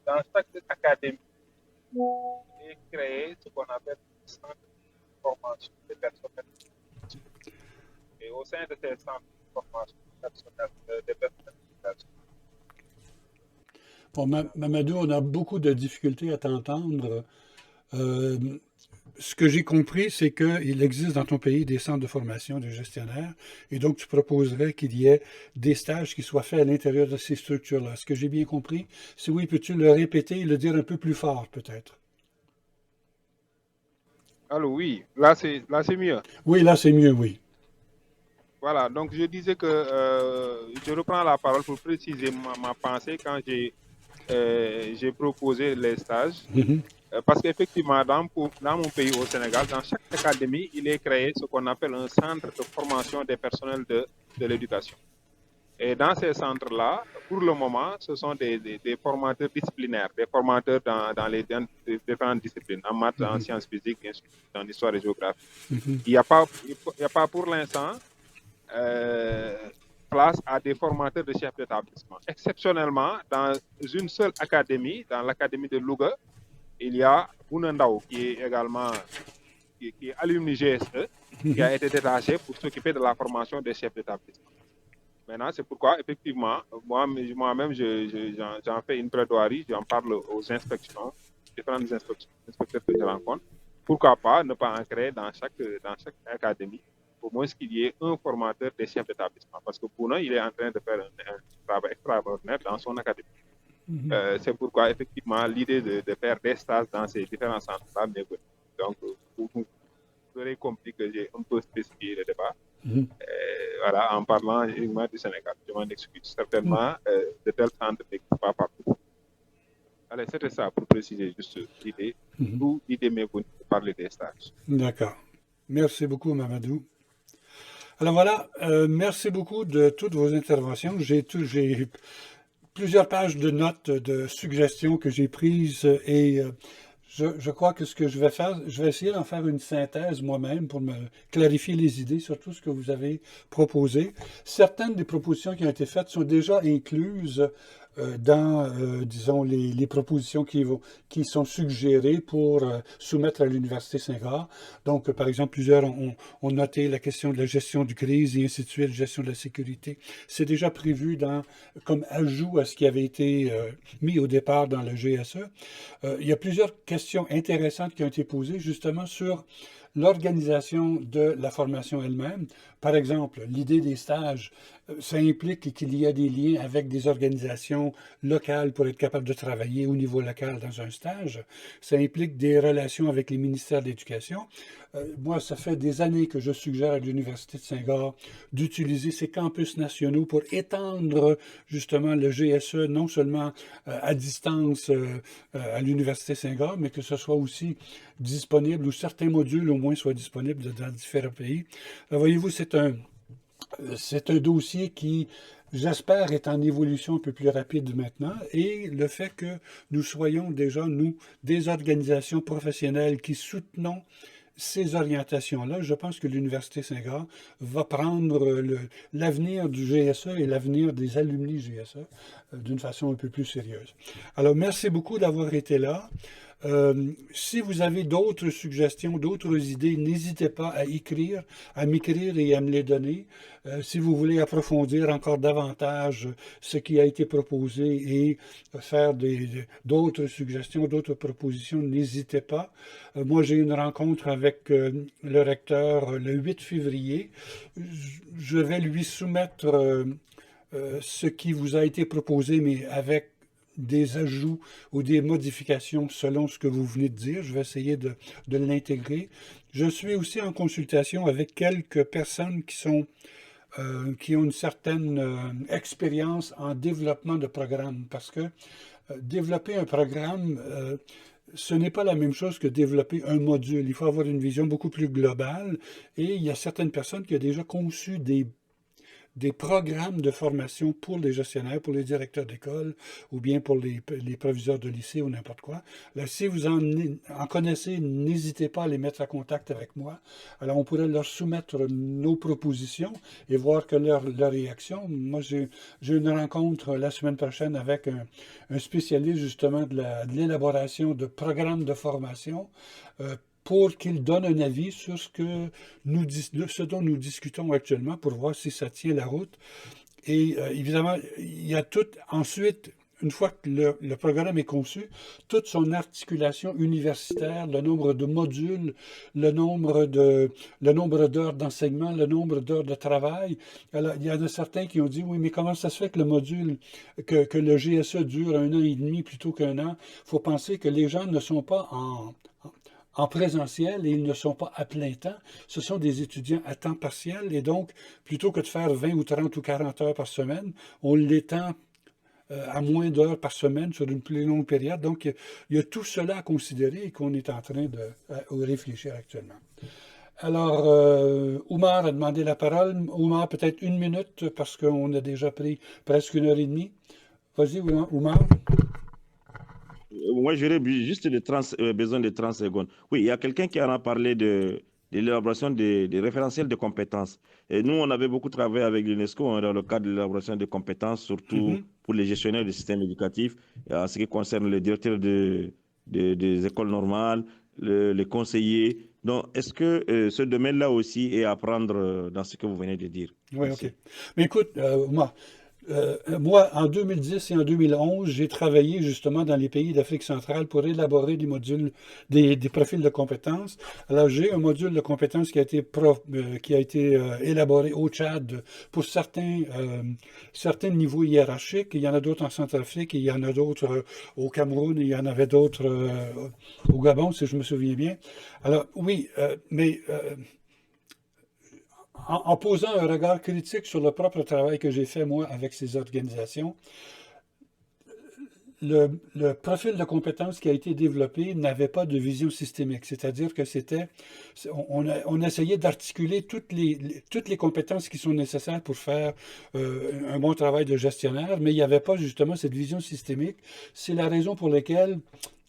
Speaker 12: dans chaque académie, il est créé ce qu'on appelle un centre de formation des personnels. Et au sein de ces centres de formation des personnels,
Speaker 1: Bon, Mamadou, on a beaucoup de difficultés à t'entendre. Ce que j'ai compris, c'est qu'il existe dans ton pays des centres de formation de gestionnaires, et donc tu proposerais qu'il y ait des stages qui soient faits à l'intérieur de ces structures-là. Ce que j'ai bien compris, si oui, peux-tu le répéter et le dire un peu plus fort, peut-être?
Speaker 12: allô, oui, là c'est mieux.
Speaker 1: Oui, là c'est mieux, oui.
Speaker 12: Voilà, donc je disais que je reprends la parole pour préciser ma pensée quand j'ai proposé les stages. Parce qu'effectivement, dans mon pays, au Sénégal, dans chaque académie, il est créé ce qu'on appelle un centre de formation des personnels de l'éducation. Et dans ces centres-là, pour le moment, ce sont des formateurs disciplinaires, des formateurs dans les différentes disciplines, en maths, en sciences physiques, en histoire et géographie. Il n'y a pas pour l'instant place à des formateurs de chefs d'établissement. Exceptionnellement, dans une seule académie, dans l'académie de Louga, il y a Bounandao, qui est également qui est alumni GSE, qui a été détaché pour s'occuper de la formation des chefs d'établissement. Maintenant, c'est pourquoi, effectivement, moi-même, j'en fais une plaidoirie, j'en parle aux inspections, différentes inspecteurs que je rencontre. Pourquoi pas ne pas en créer dans chaque académie, au moins qu'il y ait un formateur des chefs d'établissement. Parce que pour nous, il est en train de faire un travail extraordinaire dans son académie. C'est pourquoi, effectivement, l'idée de faire des stages dans ces différents centres-là m'est venue. Donc, vous aurez compris que j'ai un peu spécifié le débat. Voilà, en parlant uniquement du Sénégal. Je m'en excuse. Certainement, de tels centres n'existent pas partout. Allez, c'était ça pour préciser juste l'idée. D'où l'idée m'est venue de parler des stages.
Speaker 1: D'accord. Merci beaucoup, Mamadou. Alors voilà, merci beaucoup de toutes vos interventions. J'ai plusieurs pages de notes, de suggestions que j'ai prises et je crois que ce que je vais faire, je vais essayer d'en faire une synthèse moi-même pour me clarifier les idées sur tout ce que vous avez proposé. Certaines des propositions qui ont été faites sont déjà incluses dans, disons, les propositions qui sont suggérées pour soumettre à l'Université Saint-Gall. Donc, par exemple, plusieurs ont noté la question de la gestion du crise et ainsi de suite, la gestion de la sécurité. C'est déjà prévu comme ajout à ce qui avait été mis au départ dans le GSE. Il y a plusieurs questions intéressantes qui ont été posées justement sur l'organisation de la formation elle-même. Par exemple, l'idée des stages, ça implique qu'il y a des liens avec des organisations locales pour être capable de travailler au niveau local dans un stage. Ça implique des relations avec les ministères de l'Éducation. Moi, ça fait des années que je suggère à l'Université de Saint-Gall d'utiliser ces campus nationaux pour étendre justement le GSE, non seulement à distance à l'Université Saint-Gall, mais que ce soit aussi disponible, ou certains modules au moins soient disponibles dans différents pays. Alors, voyez-vous, c'est un dossier qui j'espère, est en évolution un peu plus rapide maintenant, et le fait que nous soyons déjà, nous, des organisations professionnelles qui soutenons ces orientations-là, je pense que l'Université Saint-Gall va prendre l'avenir du GSE et l'avenir des alumni GSE d'une façon un peu plus sérieuse. Alors, merci beaucoup d'avoir été là. Si vous avez d'autres suggestions, d'autres idées, n'hésitez pas à écrire, à m'écrire et à me les donner. Si vous voulez approfondir encore davantage ce qui a été proposé et faire d'autres suggestions, d'autres propositions, n'hésitez pas. Moi, j'ai une rencontre avec le recteur le 8 février. Je vais lui soumettre ce qui vous a été proposé, mais avec des ajouts ou des modifications selon ce que vous venez de dire. Je vais essayer de l'intégrer. Je suis aussi en consultation avec quelques personnes qui ont une certaine expérience en développement de programmes, parce que développer un programme, ce n'est pas la même chose que développer un module. Il faut avoir une vision beaucoup plus globale, et il y a certaines personnes qui ont déjà conçu des programmes de formation pour les gestionnaires, pour les directeurs d'école, ou bien pour les proviseurs de lycée ou n'importe quoi. Là, si vous en connaissez, n'hésitez pas à les mettre en contact avec moi. Alors, on pourrait leur soumettre nos propositions et voir que leur réaction. Moi, j'ai une rencontre la semaine prochaine avec un spécialiste justement de l'élaboration de programmes de formation pour qu'il donne un avis sur ce dont nous discutons actuellement, pour voir si ça tient la route. Et évidemment, il y a ensuite, une fois que le programme est conçu, toute son articulation universitaire, le nombre de modules, le nombre d'heures d'enseignement, le nombre d'heures de travail. Alors, il y en a certains qui ont dit, oui, mais comment ça se fait que le module, que le GSE dure 1 an et demi plutôt qu'1 an? Il faut penser que les gens ne sont pas en présentiel et ils ne sont pas à plein temps. Ce sont des étudiants à temps partiel, et donc, plutôt que de faire 20 ou 30 ou 40 heures par semaine, on l'étend à moins d'heures par semaine sur une plus longue période. Donc, il y a tout cela à considérer et qu'on est en train de réfléchir actuellement. Alors, Oumar a demandé la parole. Oumar, peut-être 1 minute, parce qu'on a déjà pris presque 1 heure et demie. Vas-y, Oumar.
Speaker 18: Moi, j'aurais juste besoin de 30 secondes. Oui, il y a quelqu'un qui en a parlé de l'élaboration des référentiels de compétences. Et nous, on avait beaucoup travaillé avec l'UNESCO dans le cadre de l'élaboration des compétences, surtout pour les gestionnaires du système éducatif, en ce qui concerne les directeurs des écoles normales, les conseillers. Donc, est-ce que ce domaine-là aussi est à prendre dans ce que vous venez de dire?
Speaker 1: Oui, OK. Mais écoute, moi, en 2010 et en 2011, j'ai travaillé justement dans les pays d'Afrique centrale pour élaborer des modules, des profils de compétences. Alors, j'ai un module de compétences qui a été élaboré au Tchad pour certains niveaux hiérarchiques. Il y en a d'autres en Centrafrique, il y en a d'autres au Cameroun, il y en avait d'autres au Gabon, si je me souviens bien. Alors, oui, mais en posant un regard critique sur le propre travail que j'ai fait, moi, avec ces organisations, le profil de compétences qui a été développé n'avait pas de vision systémique. C'est-à-dire que on essayait d'articuler toutes les compétences qui sont nécessaires pour faire un bon travail de gestionnaire, mais il n'y avait pas justement cette vision systémique. C'est la raison pour laquelle,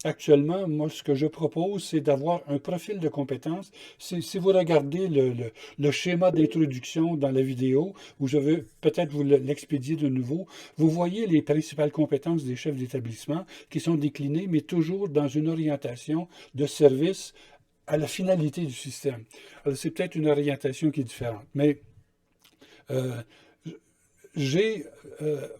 Speaker 1: actuellement, moi, ce que je propose, c'est d'avoir un profil de compétences. Si vous regardez le schéma d'introduction dans la vidéo, où je vais peut-être vous l'expédier de nouveau, vous voyez les principales compétences des chefs d'établissement qui sont déclinées, mais toujours dans une orientation de service à la finalité du système. Alors, c'est peut-être une orientation qui est différente, mais j'ai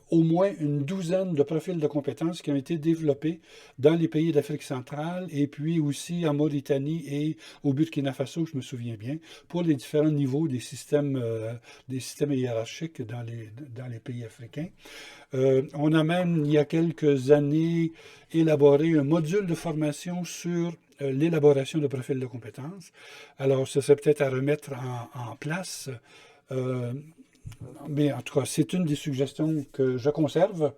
Speaker 1: au moins une douzaine de profils de compétences qui ont été développés dans les pays d'Afrique centrale et puis aussi en Mauritanie et au Burkina Faso, je me souviens bien, pour les différents niveaux des systèmes hiérarchiques dans les pays africains. On a même, il y a quelques années, élaboré un module de formation sur l'élaboration de profils de compétences. Alors, ça serait peut-être à remettre en place. Mais en tout cas, c'est une des suggestions que je conserve.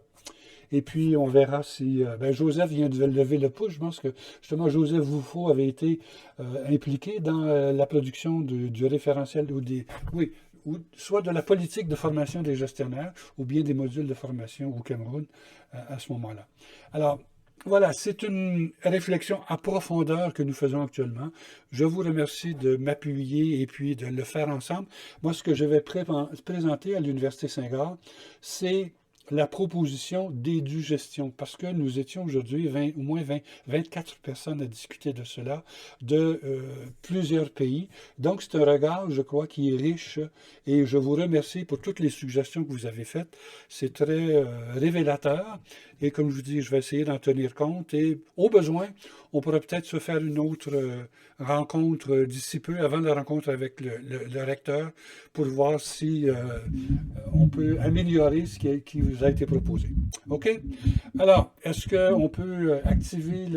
Speaker 1: Et puis, on verra si... Joseph vient de lever le pouce. Je pense que, justement, Joseph Woufo avait été impliqué dans la production du référentiel. Oui, soit de la politique de formation des gestionnaires ou bien des modules de formation au Cameroun à ce moment-là. Alors, voilà, c'est une réflexion à profondeur que nous faisons actuellement. Je vous remercie de m'appuyer et puis de le faire ensemble. Moi, ce que je vais présenter à l'Université Saint-Gall, c'est la proposition d'édu-gestion, parce que nous étions aujourd'hui au moins 24 personnes à discuter de cela, de plusieurs pays. Donc, c'est un regard, je crois, qui est riche, et je vous remercie pour toutes les suggestions que vous avez faites. C'est très révélateur, et comme je vous dis, je vais essayer d'en tenir compte, et au besoin, on pourrait peut-être se faire une autre rencontre d'ici peu, avant la rencontre avec le recteur, pour voir si on peut améliorer ce qui vous a été proposé. OK? Alors, est-ce qu'on peut activer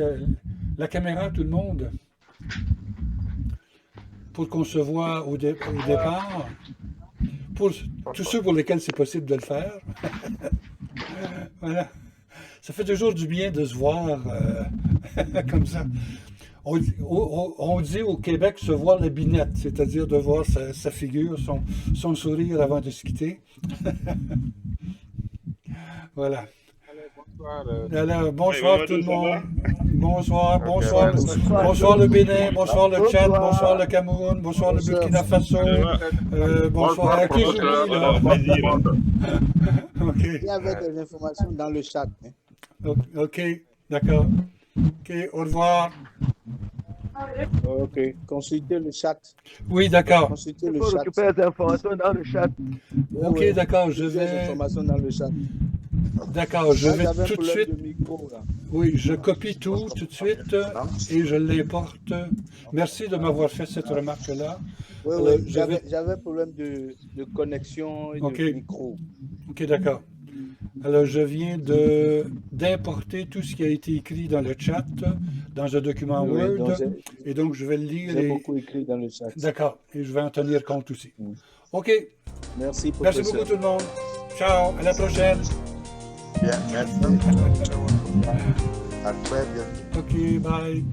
Speaker 1: la caméra, tout le monde, pour qu'on se voit au départ? Pour tous ceux pour lesquels c'est possible de le faire. Voilà. Ça fait toujours du bien de se voir comme ça. On dit au Québec se voir la binette, c'est-à-dire de voir sa figure, son sourire avant de se quitter. Voilà. Alors, bonsoir tout le monde. Bonsoir le Bénin, bonsoir le Tchad, bonsoir le Cameroun, bonsoir le Burkina Faso, bonsoir à qui j'oublie là.
Speaker 20: Il y avait des informations dans le chat.
Speaker 1: Ok, d'accord. Ok, au revoir.
Speaker 20: Ok, consultez le chat.
Speaker 1: Oui, d'accord.
Speaker 20: Consultez le
Speaker 10: Il faut
Speaker 20: chat.
Speaker 10: récupérer des informations dans le chat.
Speaker 1: Ok, d'accord, je
Speaker 20: Des
Speaker 1: vais...
Speaker 20: informations dans le chat.
Speaker 1: D'accord, je vais
Speaker 20: J'avais un
Speaker 1: tout de
Speaker 20: problème
Speaker 1: suite...
Speaker 20: de micro, là.
Speaker 1: Oui, je copie tout de suite et je l'importe. Merci de m'avoir fait cette remarque-là.
Speaker 20: Oui,
Speaker 1: Alors,
Speaker 20: oui, j'avais un problème de connexion et
Speaker 1: Ok.
Speaker 20: de micro.
Speaker 1: Ok, d'accord. Alors, je viens d'importer tout ce qui a été écrit dans le chat, dans un document
Speaker 20: Oui,
Speaker 1: Word,
Speaker 20: donc
Speaker 1: et donc je vais le lire.
Speaker 20: j'ai beaucoup écrit dans le chat.
Speaker 1: D'accord, et je vais en tenir compte aussi. Ok.
Speaker 20: Merci,
Speaker 1: Merci
Speaker 20: professeur.
Speaker 1: beaucoup tout le monde. Ciao, à la prochaine.
Speaker 19: Bien, merci. À très bientôt.
Speaker 1: Ok, bye.